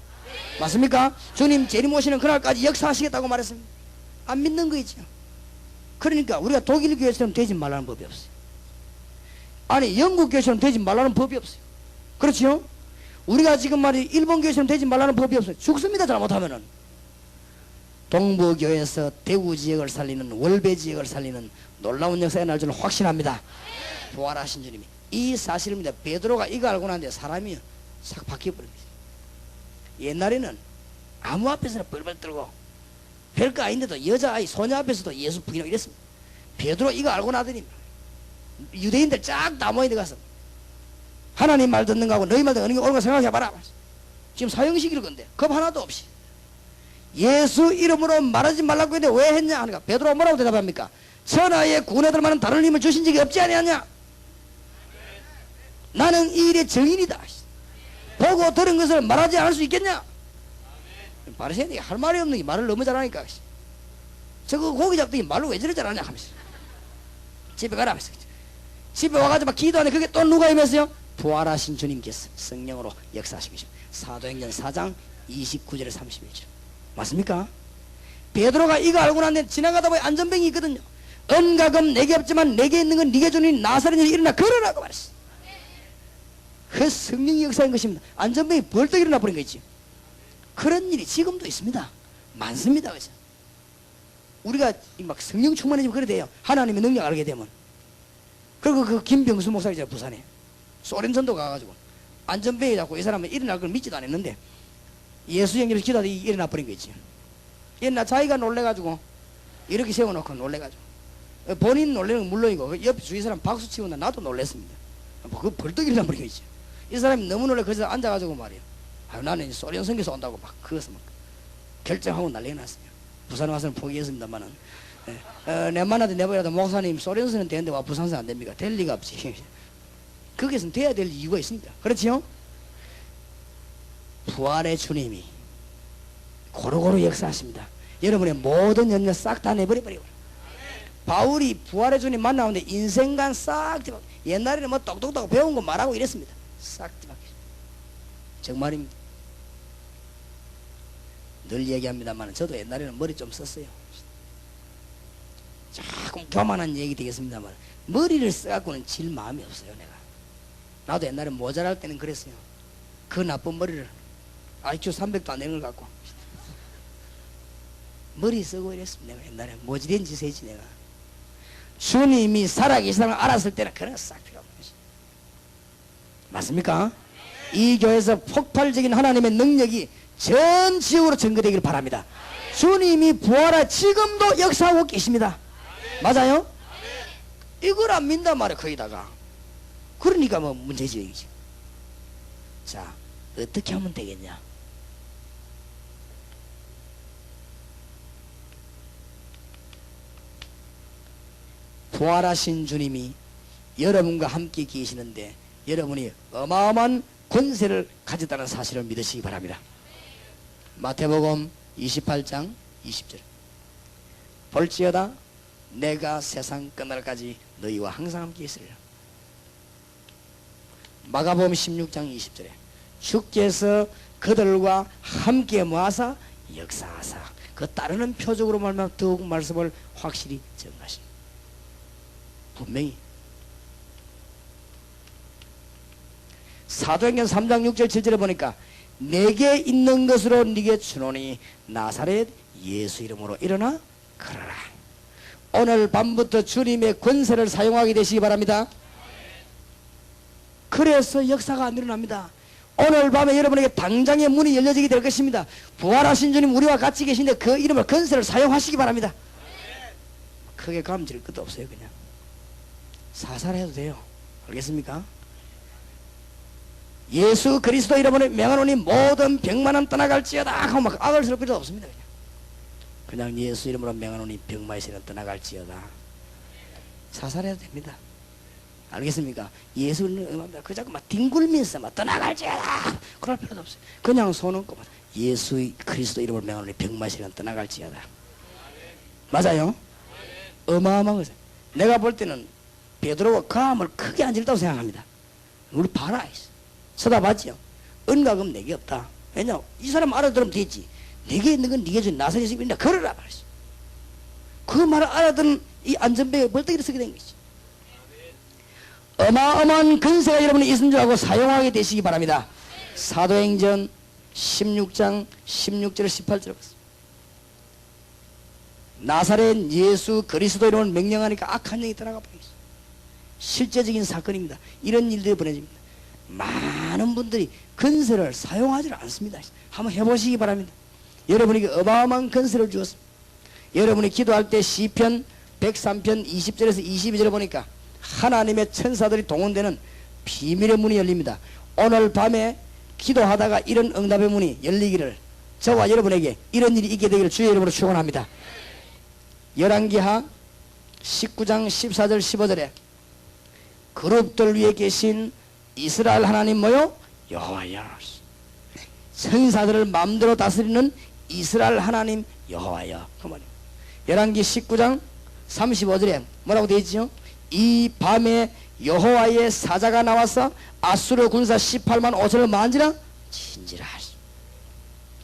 맞습니까? 주님 재림 오시는 그날까지 역사하시겠다고 말했습니다. 안 믿는 거 있죠. 그러니까 우리가 독일 교회처럼 되지 말라는 법이 없어요. 아니 영국 교회처럼 되지 말라는 법이 없어요. 그렇죠? 우리가 지금 말이 일본 교회처럼 되지 말라는 법이 없어요. 죽습니다. 잘못하면은. 동부교회에서 대구 지역을 살리는 월배 지역을 살리는 놀라운 역사가 날 줄 확신합니다. 부활하신 주님이 이 사실입니다. 베드로가 이거 알고 났는데 사람이 싹 바뀌어버린 거죠. 옛날에는 아무 앞에서나 뻘뻘 떨고 별거 아닌데도 여자아이 소녀 앞에서도 예수 부인하고 이랬습니다. 베드로 이거 알고 나더니 유대인들 쫙 다 모여들 가서 하나님 말 듣는가 하고 너희 말 듣는 게 옳은 거 생각해봐라. 지금 사형시킬 건데 겁 하나도 없이 예수 이름으로 말하지 말라고 했는데 왜 했냐 하니까 베드로가 뭐라고 대답합니까? 천하의 구원자들만은 다른 힘을 주신 적이 없지 아니하냐? 나는 이 일의 증인이다. 보고 들은 것을 말하지 않을 수 있겠냐? 바리새인이 할 말이 없는 게 말을 너무 잘하니까 저거 고기 잡더니 말로 왜 저리 잘하냐 하면서 집에 가라 하면서 집에 와가지고 막 기도하네. 그게 또 누가 임했어요? 부활하신 주님께서 성령으로 역사하신 것입니다. 사도행전 4장 29절에 31절 맞습니까? 베드로가 이거 알고 난 뒤에 지나가다 보니 안전병이 있거든요. 은과금 내게 없지만 내게 있는 건 네게 주니 나사렛 예수 일어나 걸으라고 말했어. 그 성령의 역사인 것입니다. 안전병이 벌떡 일어나 버린 거 있지. 그런 일이 지금도 있습니다. 많습니다. 그죠? 우리가 막 성령 충만해지면 그래 돼요. 하나님의 능력 알게 되면. 그리고 그 김병수 목사 있잖아요. 부산에 소련 전도 가가지고 안전병이 잡고 이 사람은 일어날 걸 믿지도 않았는데 예수 영접을 기도하다 일어나 버린 거 있지. 옛날 자기가 놀래가지고 이렇게 세워놓고 놀래가지고 본인 놀래는 건 물론이고 옆 주위 사람 박수 치고 나도 놀랬습니다. 그 벌떡 일어나 버린 거 있지. 이 사람이 너무 놀래 거기서 앉아가지고 말이에요. 아유, 나는 소련 선교사 온다고 막 그것을 막 결정하고 난리가 났어요. 부산 와서는 포기했습니다만은 내 만나도 내보라도 목사님 소련서는 되는데 와 부산서 안 됩니까? 될 리가 없지. 거기서는 돼야 될 이유가 있습니다. 그렇지요? 부활의 주님이 고루고루 역사하십니다. 여러분의 모든 염려 싹 다 내버려버리고. 바울이 부활의 주님 만나는데 인생관 싹 뒤바뀌. 옛날에는 뭐 똑똑똑 배운 거 말하고 이랬습니다. 싹 뒤바뀌. 정말입니다. 늘 얘기합니다만 저도 옛날에는 머리 좀 썼어요. 조금 교만한 얘기 되겠습니다만 머리를 써갖고는 질 마음이 없어요. 내가 나도 옛날에 모자랄 때는 그랬어요. 그 나쁜 머리를 IQ 300도 안 되는 걸 갖고 머리 쓰고 이랬습니다. 내가 옛날에 모지된 짓 했지. 내가 주님이 살아계시다는 걸 알았을 때는 그런 거 싹 필요 없는 것이 맞습니까? 이 교회에서 폭발적인 하나님의 능력이 전 지역으로 전거되기를 바랍니다. 주님이 부활하 지금도 역사하고 계십니다. 맞아요? 이걸 안 믿단 말이야. 거기다가 그러니까 뭐 문제지 이거지. 자, 어떻게 하면 되겠냐? 부활하신 주님이 여러분과 함께 계시는데 여러분이 어마어마한 권세를 가졌다는 사실을 믿으시기 바랍니다. 마태복음 28장 20절 볼지어다 내가 세상 끝날까지 너희와 항상 함께 있으리라. 마가복음 16장 20절에 주께서 그들과 함께 모아서 역사하사 그 따르는 표적으로 말하면 더욱 말씀을 확실히 증가하십니다. 분명히 사도행전 3장 6절 7절에 보니까 내게 있는 것으로 네게 주노니 나사렛 예수 이름으로 일어나 걸어라. 오늘 밤부터 주님의 권세를 사용하게 되시기 바랍니다. 그래서 역사가 안 일어납니다. 오늘 밤에 여러분에게 당장의 문이 열려지게 될 것입니다. 부활하신 주님 우리와 같이 계신데 그 이름을 권세를 사용하시기 바랍니다. 크게 감질 것도 없어요. 그냥 사살해도 돼요. 알겠습니까? 예수 그리스도 이름으로 명하노니 모든 병만은 떠나갈지어다 하고 막 악을 쓸 필요도 없습니다. 그냥 예수 이름으로 명하노니 병마의 세는 떠나갈지어다. 사살해도 됩니다. 알겠습니까? 예수를 응합니다. 그 자꾸 막 뒹굴면서 막 떠나갈지어다 그럴 필요도 없어요. 그냥 손 얹고 예수 그리스도 이름으로 명하노니 병마의 세는 떠나갈지어다. 맞아요? 어마어마한 거죠. 내가 볼 때는 베드로가 감을 크게 안 질다고 생각합니다. 우리 봐라. 쳐다봤지요. 은과금 내게 없다. 왜냐? 이 사람 알아들으면 되지. 내게 있는 건 네게 준 나사렛 예수 믿는다. 걸어라 말했어. 그 말을 알아듣는 이 안전병에 벌떡 일어서게 된 것이지. 어마어마한 근세가 여러분이 있은 줄 알고 사용하게 되시기 바랍니다. 사도행전 16장 16절 18절 봤습니다. 나사렛 예수 그리스도 이름을 명령하니까 악한 영이 떠나가 버렸어요. 실제적인 사건입니다. 이런 일들이 벌어집니다. 많은 분들이 근세를 사용하지 않습니다. 한번 해보시기 바랍니다. 여러분에게 어마어마한 근세를 주었습니다. 여러분이 기도할 때 시편 103편 20절에서 22절에 보니까 하나님의 천사들이 동원되는 비밀의 문이 열립니다. 오늘 밤에 기도하다가 이런 응답의 문이 열리기를 저와 여러분에게 이런 일이 있게 되기를 주의 이름으로 축원합니다. 열왕기하 19장 14절 15절에 그룹들 위에 계신 이스라엘 하나님 뭐요? 여호와야. 천사들을 마음대로 다스리는 이스라엘 하나님 여호와야. 그 말이에요. 열왕기 19장 35절에 뭐라고 되어 있죠? 이 밤에 여호와의 사자가 나와서 아수르 군사 18만 5천을 만지라 진지라.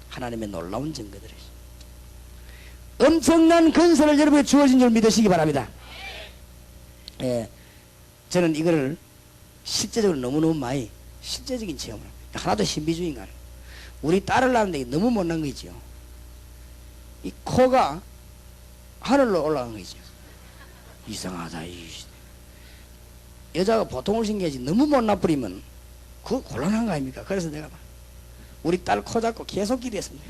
하나님의 놀라운 증거들이 엄청난 건설을 여러분에게 주어진 줄 믿으시기 바랍니다. 예, 저는 이거를 실제적으로 너무너무 많이 실제적인 체험을 합니다. 하나도 신비주의가 아니에요. 우리 딸을 낳는데 너무 못난 거지요. 이 코가 하늘로 올라간 거죠. 이상하다. 여자가 보통을 생겨야지 너무 못나 버리면 그거 곤란한 거 아닙니까? 그래서 내가 우리 딸 코 잡고 계속 기도했습니다.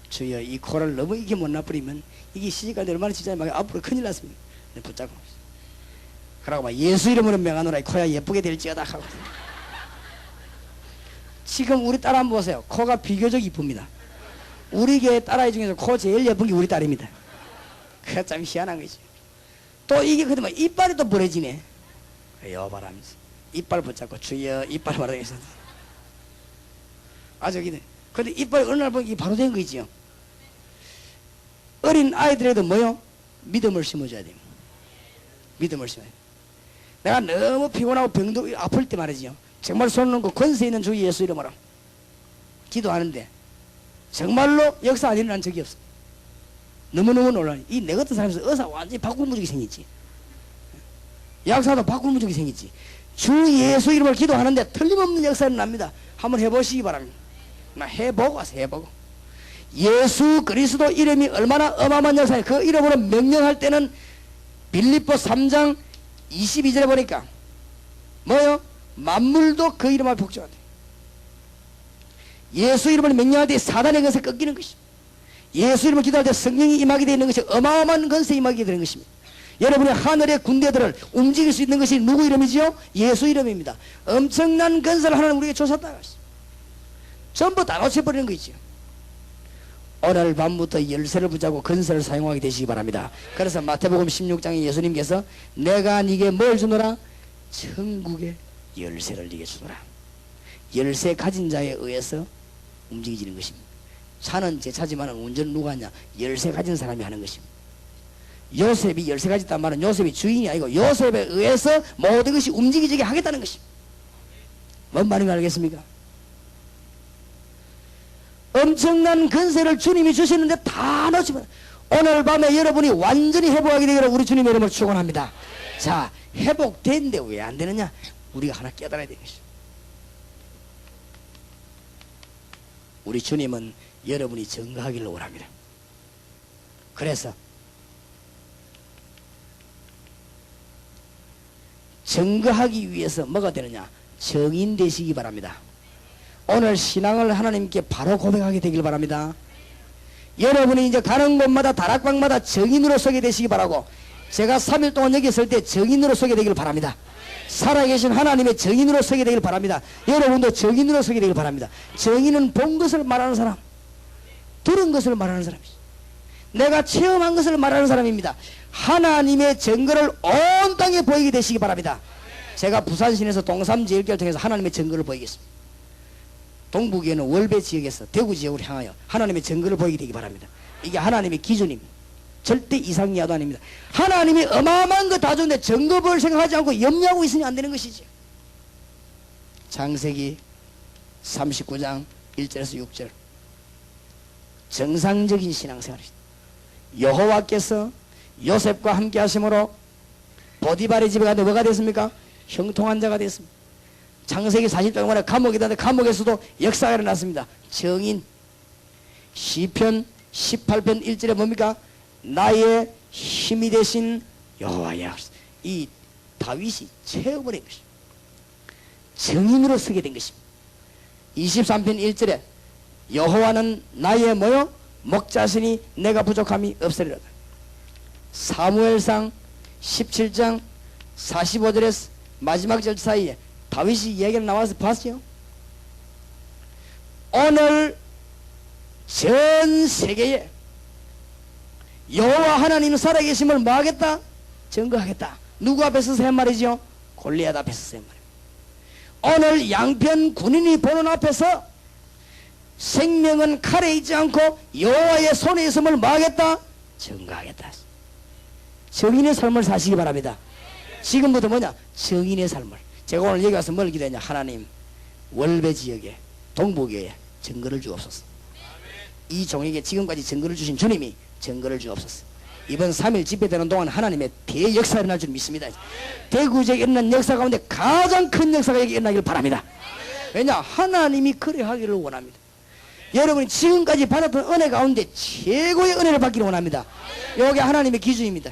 주여, 이 코를 너무 이게 못나 버리면 이게 시집갈 때 얼마나 진짜 막 앞으로 큰일 났습니다. 붙잡고 그러고 막 예수 이름으로 명하노라, 이 코야 예쁘게 될지어다 하고. 지금 우리 딸 한번 보세요. 코가 비교적 이쁩니다. 우리 교회 딸아이 중에서 코 제일 예쁜 게 우리 딸입니다. 그게 참 희한한 거지. 또 이게 그러면 이빨이 또 부러지네. 여바라면서 이빨 붙잡고 주여 이빨 말하겠어. 아주 기네. 근데 이빨이 어느 날 보면 이게 바로 된 거지요. 어린 아이들에도 뭐요? 믿음을 심어줘야 됩니다. 믿음을 심어야 돼. 내가 너무 피곤하고 병도 아플 때 말이지요. 정말 손 놓고 권세 있는 주 예수 이름으로 기도하는데 정말로 역사 안 일어난 적이 없어. 너무너무 놀라니. 이 내 같은 사람에서 의사 완전히 바꿀무적이 생겼지. 약사도 바꿀무적이 생겼지. 주 예수 이름을 기도하는데 틀림없는 역사는 납니다. 한번 해보시기 바랍니다. 나 해보고 와서 해보고. 예수 그리스도 이름이 얼마나 어마어마한 역사예요. 그 이름으로 명령할 때는 빌립보 3장 22절에 보니까 뭐요? 만물도 그 이름 앞에 복종한다. 예수 이름을 명령할 때 사단의 것을 꺾이는 것입니다. 예수 이름을 기도할 때 성령이 임하게 되어 있는 것이 어마어마한 건세 임하게 되는 것입니다. 여러분의 하늘의 군대들을 움직일 수 있는 것이 누구 이름이지요? 예수 이름입니다. 엄청난 건설을 하나님 우리에게 주셨다고 했습니다. 전부 다 놓쳐버리는 거 있죠. 오늘 밤부터 열쇠를 붙잡고 건설을 사용하게 되시기 바랍니다. 그래서 마태복음 16장에 예수님께서 내가 네게 뭘 주노라? 천국의 열쇠를 네게 주노라. 열쇠 가진 자에 의해서 움직이지는 것입니다. 차는 제 차지만 운전은 누가 하냐? 열쇠 가진 사람이 하는 것입니다. 요셉이 열쇠 가졌단 말은 요셉이 주인이 아니고 요셉에 의해서 모든 것이 움직이게 하겠다는 것입니다. 뭔 말인지 알겠습니까? 엄청난 건세를 주님이 주시는데 다 놓치면 오늘 밤에 여러분이 완전히 회복하게 되기를 우리 주님의 이름을 축원합니다. 자, 회복됐는데 왜 안 되느냐? 우리가 하나 깨달아야 되는 것이죠. 우리 주님은 여러분이 증거하기를 원합니다. 그래서 증거하기 위해서 뭐가 되느냐? 정인 되시기 바랍니다. 오늘 신앙을 하나님께 바로 고백하게 되길 바랍니다. 여러분이 이제 가는 곳마다 다락방마다 정인으로 서게 되시기 바라고, 제가 3일 동안 여기 있을 때 정인으로 서게 되길 바랍니다. 살아계신 하나님의 정인으로 서게 되길 바랍니다. 여러분도 정인으로 서게 되길 바랍니다. 정인은 본 것을 말하는 사람, 들은 것을 말하는 사람이죠. 내가 체험한 것을 말하는 사람입니다. 하나님의 증거를 온 땅에 보이게 되시기 바랍니다. 제가 부산시내에서 동삼제일교를 통해서 하나님의 증거를 보이겠습니다. 동북에는 월배 지역에서 대구 지역으로 향하여 하나님의 증거를 보이게 되기 바랍니다. 이게 하나님의 기준입니다. 절대 이상 이하도 아닙니다. 하나님이 어마어마한 거 다 줬는데 증거볼 생각하지 않고 염려하고 있으면 안 되는 것이죠. 창세기 39장 1절에서 6절 정상적인 신앙생활입니다. 여호와께서 요셉과 함께 하심으로 보디발의 집에 가는데 뭐가 됐습니까? 형통한 자가 됐습니다. 창세기 40장 동안에 감옥에 있는데 감옥에서도 역사가 일어났습니다. 정인. 시편 18편 1절에 뭡니까? 나의 힘이 되신 여호와야. 이 다윗이 채워버린 것입니다. 정인으로 서게 된 것입니다. 23편 1절에 여호와는 나의 뭐요? 목자시니 내가 부족함이 없으리로다. 사무엘상 17장 45절에서 마지막 절 사이에 다윗이 얘기가 나와서 봤어요. 오늘 전 세계에 여호와 하나님 살아계심을 뭐 하겠다? 증거하겠다. 누구 앞에 서서 한 말이죠? 골리앗 앞에 서서 한 말입니다. 오늘 양편 군인이 보는 앞에서 생명은 칼에 있지 않고 여호와의 손에 있음을 뭐 하겠다? 증거하겠다. 정인의 삶을 사시기 바랍니다. 지금부터 뭐냐? 정인의 삶을. 제가 오늘 여기 와서 뭘 기도했냐? 하나님, 월배 지역에 동북에 증거를 주옵소서. 이 종에게 지금까지 증거를 주신 주님이 증거를 주옵소서. 이번 3일 집회되는 동안 하나님의 대역사가 일어날 줄 믿습니다. 대구 지역에 일어난 역사 가운데 가장 큰 역사가 여기 일어나길 바랍니다. 왜냐? 하나님이 그래 하기를 원합니다. 여러분이 지금까지 받았던 은혜 가운데 최고의 은혜를 받기를 원합니다. 여기 하나님의 기준입니다.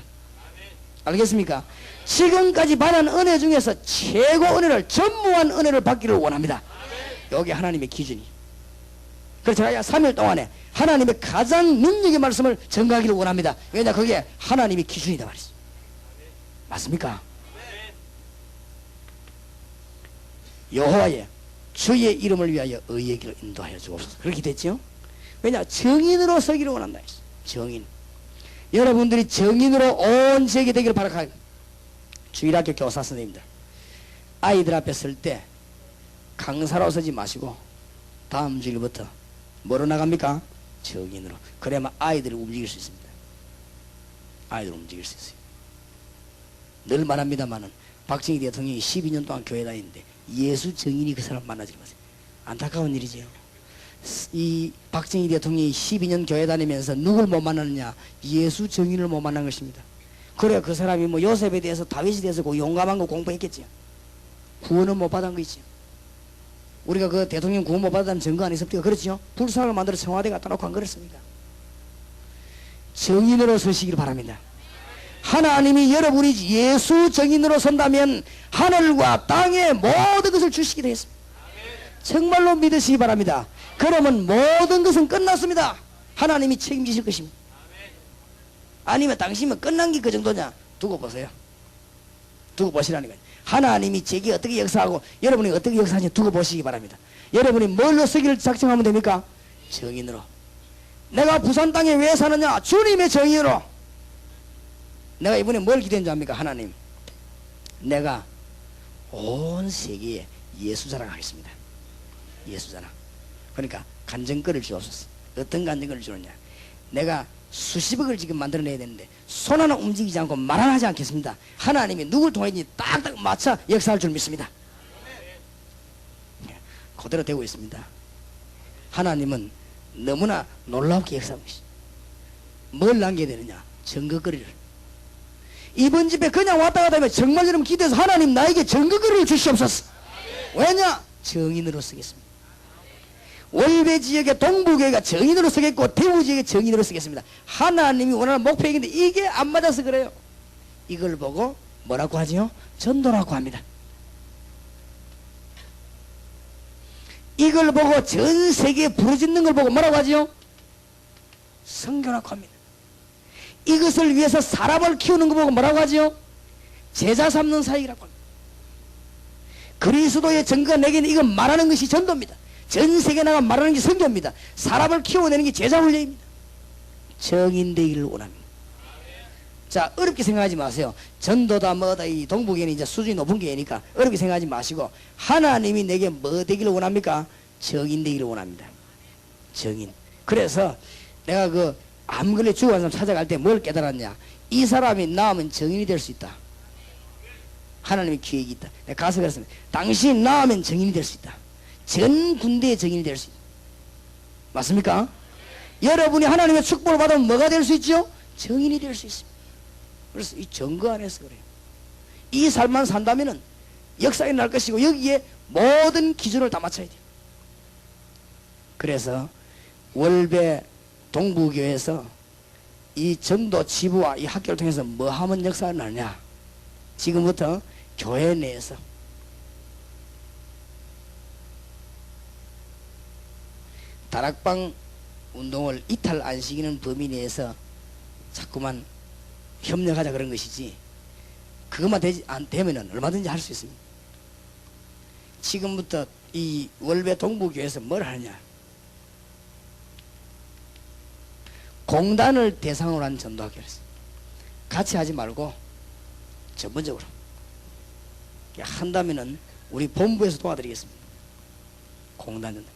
알겠습니까? 지금까지 받은 은혜 중에서 최고 은혜를, 전무한 은혜를 받기를 원합니다. 여기 하나님의 기준이. 그래서 제가 3일 동안에 하나님의 가장 능력의 말씀을 전가하기를 원합니다. 왜냐? 그게 하나님의 기준이다 말이죠. 맞습니까? 여호와의 주의 이름을 위하여 의의 길을 인도하여 주옵소서. 그렇게 됐죠? 왜냐? 정인으로 서기를 원한다 했어. 정인. 여러분들이 정인으로 온 세계 되기를 바라옵니다. 주일학교 교사 선생님들, 아이들 앞에 설 때 강사로 서지 마시고 다음 주일부터 뭐로 나갑니까? 정인으로. 그래야만 아이들이 움직일 수 있습니다. 아이들 움직일 수 있어요. 늘 말합니다마는 박정희 대통령이 12년 동안 교회 다니는데 예수 정인이 그 사람 만나지 마세요. 안타까운 일이지요. 이 박정희 대통령이 12년 교회 다니면서 누굴 못 만났느냐? 예수 정인을 못 만난 것입니다. 그래 그 사람이 뭐 요셉에 대해서, 다윗에 대해서 용감한 거 공부했겠지요. 구원은 못 받은 거 있죠. 우리가 그 대통령 구원 못 받았다는 증거 안 있습니까? 그렇죠? 불쌍을 만들어 청와대 갖다 놓고 안 그랬습니까? 정인으로 서시길 바랍니다. 하나님이 여러분이 예수 정인으로 선다면 하늘과 땅의 모든 것을 주시기로 했습니다. 정말로 믿으시기 바랍니다. 그러면 모든 것은 끝났습니다. 하나님이 책임지실 것입니다. 아니면 당신은 끝난 게 그 정도냐? 두고 보세요. 두고 보시라는 거예요. 하나님이 제게 어떻게 역사하고 여러분이 어떻게 역사하는지 두고 보시기 바랍니다. 여러분이 뭘로 쓰기를 작정하면 됩니까? 정인으로. 내가 부산 땅에 왜 사느냐? 주님의 정인으로. 내가 이번에 뭘 기대한 줄 압니까? 하나님, 내가 온 세계에 예수 자랑하겠습니다. 예수 자랑. 그러니까 간증거를 주옵소서. 어떤 간증거를 주느냐? 내가 수십억을 지금 만들어내야 되는데 손 하나 움직이지 않고 말 하나 하지 않겠습니다. 하나님이 누굴 통해서 딱딱 맞춰 역사할 줄 믿습니다. 그대로 되고 있습니다. 하나님은 너무나 놀랍게 역사하고 있습니다. 뭘 남겨야 되느냐? 증거거리를. 이번 집에 그냥 왔다 갔다 하면 정말 여러분 기도해서 하나님 나에게 증거거리를 주시옵소서. 왜냐? 정인으로 쓰겠습니다. 월배 지역의 동부교회가 정인으로 쓰겠고 대구 지역의 정인으로 쓰겠습니다. 하나님이 원하는 목표이긴데 이게 안 맞아서 그래요. 이걸 보고 뭐라고 하지요? 전도라고 합니다. 이걸 보고 전 세계에 부르짖는 걸 보고 뭐라고 하지요? 선교라고 합니다. 이것을 위해서 사람을 키우는 거 보고 뭐라고 하지요? 제자 삼는 사역이라고 합니다. 그리스도의 증거가 내게는 이건 말하는 것이 전도입니다. 전 세계 나가 말하는 게 선교입니다. 사람을 키워내는 게 제자 훈련입니다. 정인되기를 원합니다. 자, 어렵게 생각하지 마세요. 전도다 뭐다 이 동북교회는 이제 수준이 높은 교회니까 어렵게 생각하지 마시고 하나님이 내게 뭐 되기를 원합니까? 정인되기를 원합니다. 정인. 그래서 내가 그 암걸레 죽어간 사람 찾아갈 때 뭘 깨달았냐? 이 사람이 나으면 정인이 될 수 있다. 하나님의 기획이 있다. 내가 가서 그랬습니다. 당신이 나으면 정인이 될 수 있다. 전 군대의 정인이 될 수 있다. 맞습니까? 여러분이 하나님의 축복을 받으면 뭐가 될 수 있죠? 정인이 될 수 있습니다. 그래서 이 증거 안에서 그래요. 이 삶만 산다면은 역사가 날 것이고 여기에 모든 기준을 다 맞춰야 돼요. 그래서 월배 동부교회에서 이 전도 지부와 이 학교를 통해서 뭐 하면 역사가 나느냐? 지금부터 교회 내에서 다락방 운동을 이탈 안 시키는 범위 내에서 자꾸만 협력하자 그런 것이지 그것만 안 되면은 얼마든지 할 수 있습니다. 지금부터 이 월배 동부교회에서 뭘 하느냐? 공단을 대상으로 한 전도학교를 했어요. 같이 하지 말고 전문적으로 한다면은 우리 본부에서 도와드리겠습니다. 공단 전도.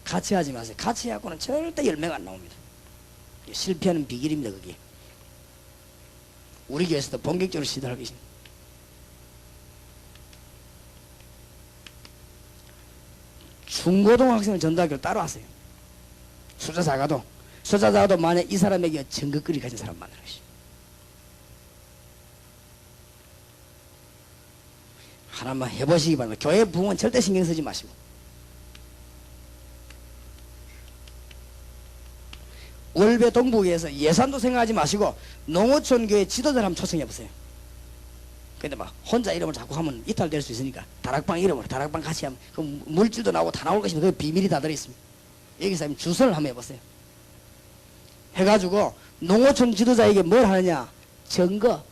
같이 하지 마세요. 같이 해갖고는 절대 열매가 안 나옵니다. 실패하는 비결입니다. 그게 우리 교회에서도 본격적으로 시도하고 계십니다. 중고등학생을 전도학교를 따로 하세요. 숫자 작아도 수자자도 만약 이 사람에게 증거거리 가진 사람 만나는 것이. 하나만 해보시기 바랍니다. 교회 부흥은 절대 신경 쓰지 마시고. 월배 동북에서 예산도 생각하지 마시고 농어촌 교회 지도자를 한번 초청해 보세요. 근데 막 혼자 이름을 자꾸 하면 이탈될 수 있으니까 다락방 이름으로 다락방 같이 하면 그 물질도 나오고 다 나올 것입니다. 그 비밀이 다 들어있습니다. 여기서 주선을 한번 해보세요. 해가지고 농어촌 지도자에게 뭘 하느냐? 증거.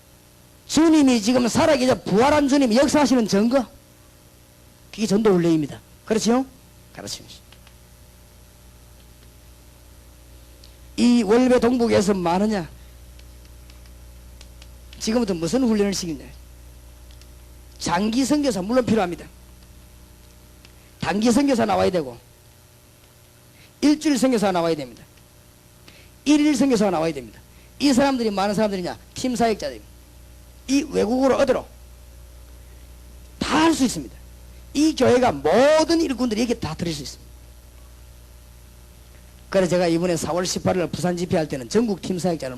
주님이 지금 살아계셔 부활한 주님이 역사하시는 증거. 그게 전도 훈련입니다. 그렇죠? 가르치는 것이. 이 월배 동북에서 많으냐? 지금부터 무슨 훈련을 시키냐? 장기 선교사 물론 필요합니다. 단기 선교사 나와야 되고 일주일 선교사가 나와야 됩니다. 일일 선교사가 나와야 됩니다. 이 사람들이 많은 사람들이냐? 팀 사역자들입니다. 이 외국어로 어디로? 다 할 수 있습니다. 이 교회가 모든 일꾼들이 여기 다 들을 수 있습니다. 그래서 제가 이번에 4월 18일 부산 집회할 때는 전국 팀 사역자를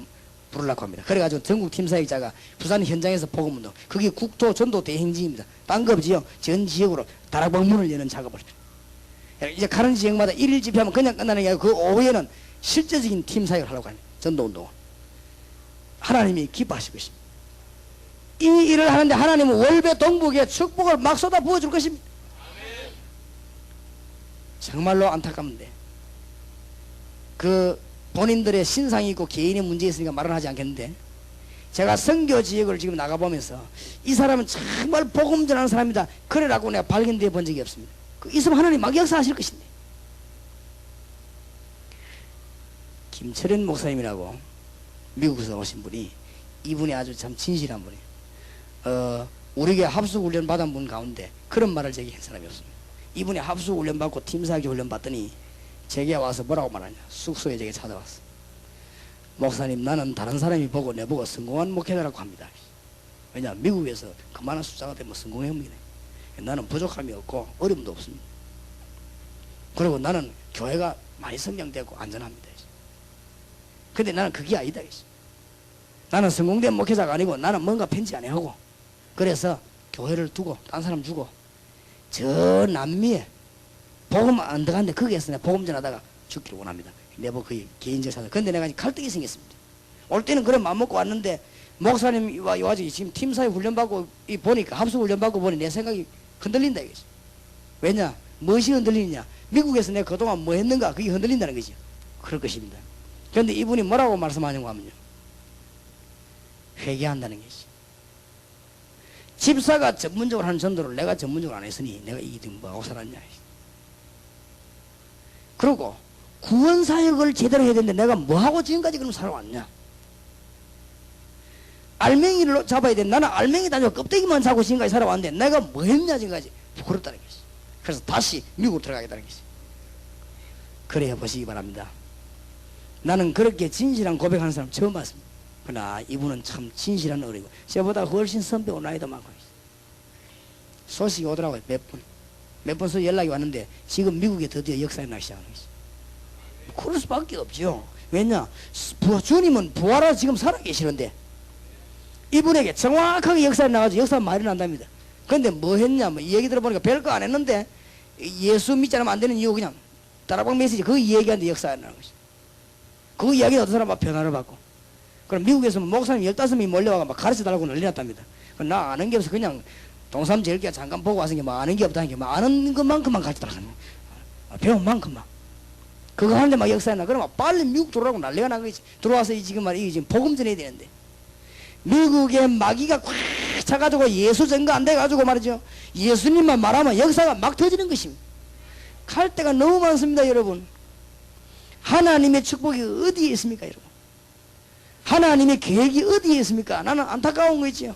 부르려고 합니다. 그래가지고 전국 팀 사역자가 부산 현장에서 복음운동, 그게 국토 전도 대행진입니다. 딴 거 없지요. 전 지역으로 다락방 문을 여는 작업을. 이제 가는 지역마다 일일 집회하면 그냥 끝나는 게 아니고 그 오후에는 실제적인 팀 사역을 하려고 합니다. 전도운동을. 하나님이 기뻐하실 것입니다. 이 일을 하는데 하나님은 월배 동북에 축복을 막 쏟아 부어줄 것입니다. 정말로 안타깝는데 그 본인들의 신상이 있고 개인의 문제 있으니까 말은 하지 않겠는데 제가 선교 지역을 지금 나가보면서 이 사람은 정말 복음 전하는 사람이다 그래라고 내가 발견되어 본 적이 없습니다. 그 있으면 하나님 막 역사하실 것인데. 김철현 목사님이라고 미국에서 오신 분이, 이분이 아주 참 진실한 분이에요. 우리 교회 합숙훈련 받은 분 가운데 그런 말을 제게 한 사람이 없습니다. 이분이 합숙훈련 받고 팀사기 훈련 받더니 제게 와서 뭐라고 말하냐. 숙소에 제게 찾아왔어. 목사님, 나는 다른 사람이 보고 내보고 성공한 목회자라고 합니다. 왜냐, 미국에서 그만한 숫자가 되면 성공합니다. 나는 부족함이 없고 어려움도 없습니다. 그리고 나는 교회가 많이 성장되고 안전합니다. 근데 나는 그게 아니다. 나는 성공된 목회자가 아니고 나는 뭔가 편지 안 해하고, 그래서 교회를 두고 딴 사람 주고 저 남미에 복음 안 들어갔는데 거기에서 내가 복음 전하다가 죽기를 원합니다. 내보 그 개인적 사정. 근데 내가 갈등이 생겼습니다. 올 때는 그래 마음먹고 왔는데 목사님 와가지고 지금 팀사회 훈련받고 보니까 합숙 훈련받고 보니 내 생각이 흔들린다 이거지. 왜냐? 무엇이 흔들리느냐? 미국에서 내가 그동안 뭐 했는가? 그게 흔들린다는 거죠. 그럴 것입니다. 그런데 이분이 뭐라고 말씀하냐고 하면요, 회개한다는 것이. 집사가 전문적으로 하는 전도를 내가 전문적으로 안 했으니 내가 이게 뭐하고 살았냐. 그리고 구원사역을 제대로 해야 되는데 내가 뭐하고 지금까지 그럼 살아왔냐. 알맹이를 잡아야 돼. 나는 알맹이 다니고 껍데기만 잡고 지금까지 살아왔는데 내가 뭐 했냐 지금까지. 부끄럽다는 것이. 그래서 다시 미국으로 들어가겠다는 것이. 그래야 보시기 바랍니다. 나는 그렇게 진실한 고백하는 사람 처음 봤습니다. 그러나 이분은 참 진실한 어리고 저보다 훨씬 선배고 나이도 많고 소식이 오더라고요. 몇 번서 연락이 왔는데 지금 미국에 드디어 역사에 나기 시작하는 것이. 그럴 수밖에 없죠. 왜냐, 주님은 부활하여 지금 살아계시는데 이분에게 정확하게 역사에 나가서 역사가 말이 난답니다. 그런데 뭐 했냐, 뭐 이 얘기 들어보니까 별거 안 했는데 예수 믿지 않으면 안 되는 이유 그냥 다락방 메시지 그 얘기하는데 역사에 나는 것이. 그 이야기 어떤 사람 막 변화를 받고. 그럼 미국에서 목사님 15명이 몰려와가 막 가르쳐 달라고 난리 났답니다. 나 아는 게 없어. 그냥 동삼 제일교 잠깐 보고 와서 뭐 아는 게 없다는 게 막 아는 것만큼만 가르쳐 달라고. 배운 만큼만. 그거 하는데 막 역사에 나. 그러면 빨리 미국 들어오라고 난리가 난 거지. 들어와서 지금 말이야, 지금 복음 전해야 되는데. 미국의 마귀가 꽉 차가지고 예수 증거 안 돼가지고 말이죠. 예수님만 말하면 역사가 막 터지는 것입니다. 갈 데가 너무 많습니다, 여러분. 하나님의 축복이 어디에 있습니까, 여러분? 하나님의 계획이 어디에 있습니까? 나는 안타까운 거 있지요.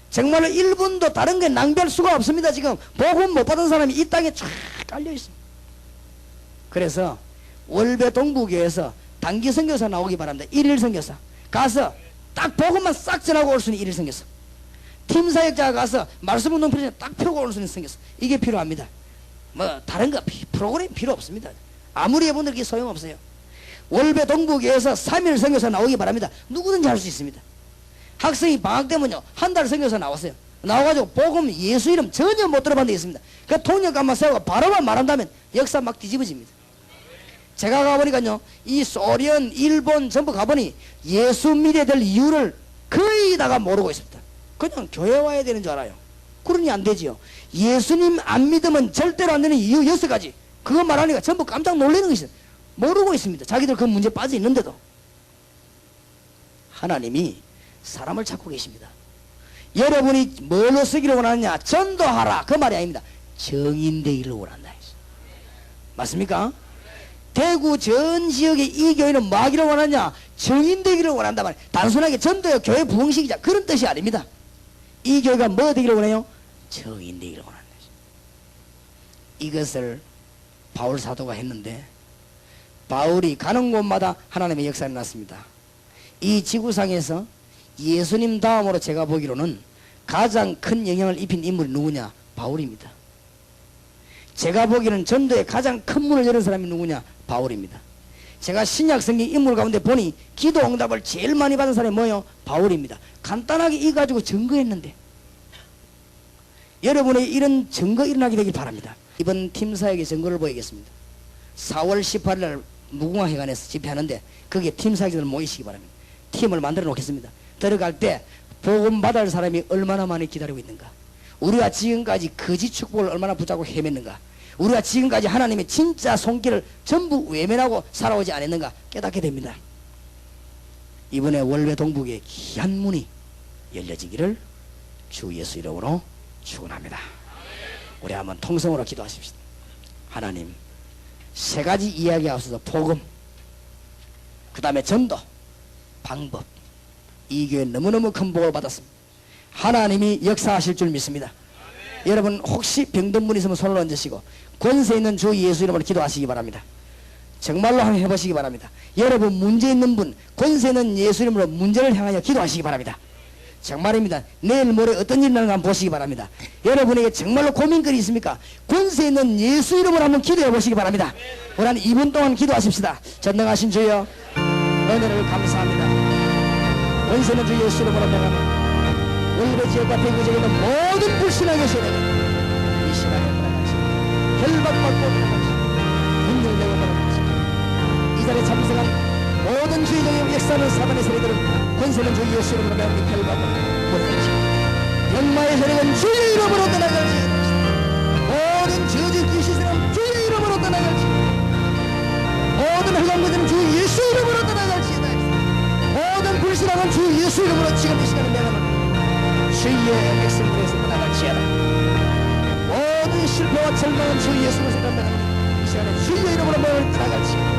정말로 1분도 다른 게 낭비할 수가 없습니다. 지금 복음 못 받은 사람이 이 땅에 쫙 깔려 있습니다. 그래서 월배 동부교회에서 단기 선교사 나오기 바랍니다. 일일 선교사 가서 딱 복음만 싹 전하고 올 수 있는 일일 선교사. 팀 사역자가 가서 말씀 운동 필요해 딱 펴고 올 수 있는 선교사. 이게 필요합니다. 뭐 다른 거 프로그램 필요 없습니다. 아무리 해본들 그게 소용없어요. 월배 동북에서 3일 선교사 나오기 바랍니다. 누구든지 할 수 있습니다. 학생이 방학 때면요 한 달 선교사 나왔어요. 나와가지고 복음 예수 이름 전혀 못 들어본 데 있습니다. 그 통역감만 세우고 바로만 말한다면 역사 막 뒤집어집니다. 제가 가보니까요 이 소련 일본 전부 가보니 예수 믿어야 될 이유를 거의 다가 모르고 있습니다. 그냥 교회 와야 되는 줄 알아요. 그러니 안 되지요. 예수님 안 믿으면 절대로 안 되는 이유 6가지 그거 말하니까 전부 깜짝 놀라는 것이 모르고 있습니다. 자기들 그 문제 빠져 있는데도. 하나님이 사람을 찾고 계십니다. 여러분이 뭘로 쓰기를 원하느냐? 전도하라 그 말이 아닙니다. 정인 되기를 원한다. 맞습니까? 대구 전 지역의 이 교회는 뭐 하기를 원하냐? 정인 되기를 원한다 말. 단순하게 전도요 교회 부흥식이자 그런 뜻이 아닙니다. 이 교회가 뭐 되기를 원해요? 정인 되기를 원한다. 이것을 바울 사도가 했는데 바울이 가는 곳마다 하나님의 역사가 일어났습니다. 이 지구상에서 예수님 다음으로 제가 보기로는 가장 큰 영향을 입힌 인물이 누구냐? 바울입니다. 제가 보기에는 전도에 가장 큰 문을 열은 사람이 누구냐? 바울입니다. 제가 신약 성경 인물 가운데 보니 기도 응답을 제일 많이 받은 사람이 뭐예요? 바울입니다. 간단하게 이 가지고 증거했는데 여러분의 이런 증거 일어나게 되길 바랍니다. 이번 팀 사역의 증거를 보이겠습니다. 4월 18일 날 무궁화회관에서 집회하는데 거기에 팀 사역자들 모이시기 바랍니다. 팀을 만들어 놓겠습니다. 들어갈 때 복음 받을 사람이 얼마나 많이 기다리고 있는가, 우리가 지금까지 거짓 축복을 얼마나 붙잡고 헤맸는가, 우리가 지금까지 하나님의 진짜 손길을 전부 외면하고 살아오지 않았는가 깨닫게 됩니다. 이번에 월배 동북에 귀한 문이 열려지기를 주 예수 이름으로 축원합니다. 우리 한번 통성으로 기도하십시다. 하나님, 3가지 이야기하셔서 복음, 그 다음에 전도, 방법, 이 교회 너무너무 큰 복을 받았습니다. 하나님이 역사하실 줄 믿습니다. 여러분 혹시 병든 분 있으면 손을 얹으시고 권세 있는 주 예수 이름으로 기도하시기 바랍니다. 정말로 한번 해보시기 바랍니다. 여러분 문제 있는 분 권세 있는 예수 이름으로 문제를 향하여 기도하시기 바랍니다. 정말입니다. 내일 모레 어떤 일이 나는가 한번 보시기 바랍니다. 여러분에게 정말로 고민거리 있습니까? 권세 있는 예수 이름으로 한번 기도해 보시기 바랍니다. 우리 한 2분 동안 기도하십시다. 전능하신 주여 은혜를 감사합니다. 권세 있는 주 예수 이름으로 명하는 월배 지역과 대구 지역에 있는 모든 불신한 것이 되는 이 시간에 돌아가시 결박받고 돌아가시 분열되고 돌아가시 이 자리에 참석한 모든 주의적인 역사는 사단의 세력들은 권세는 주 예수 이름으로 명하는 결박을 보내주시 병마의 세력은 주의 이름으로 떠나갈지 모든 저주 귀신은 주의 이름으로 떠나갈지 모든 흑암들은 주 예수 이름으로 떠나갈지이다. 모든 불신앙은 주 예수 이름으로 지금 이 시간에 명하는 주의 백성들에서 떠나갈지어다. 모든 실패와 절망은 주 예수님에서 떠나가는 이 시간에 주의 이름으로 모두 떠나갈지어다.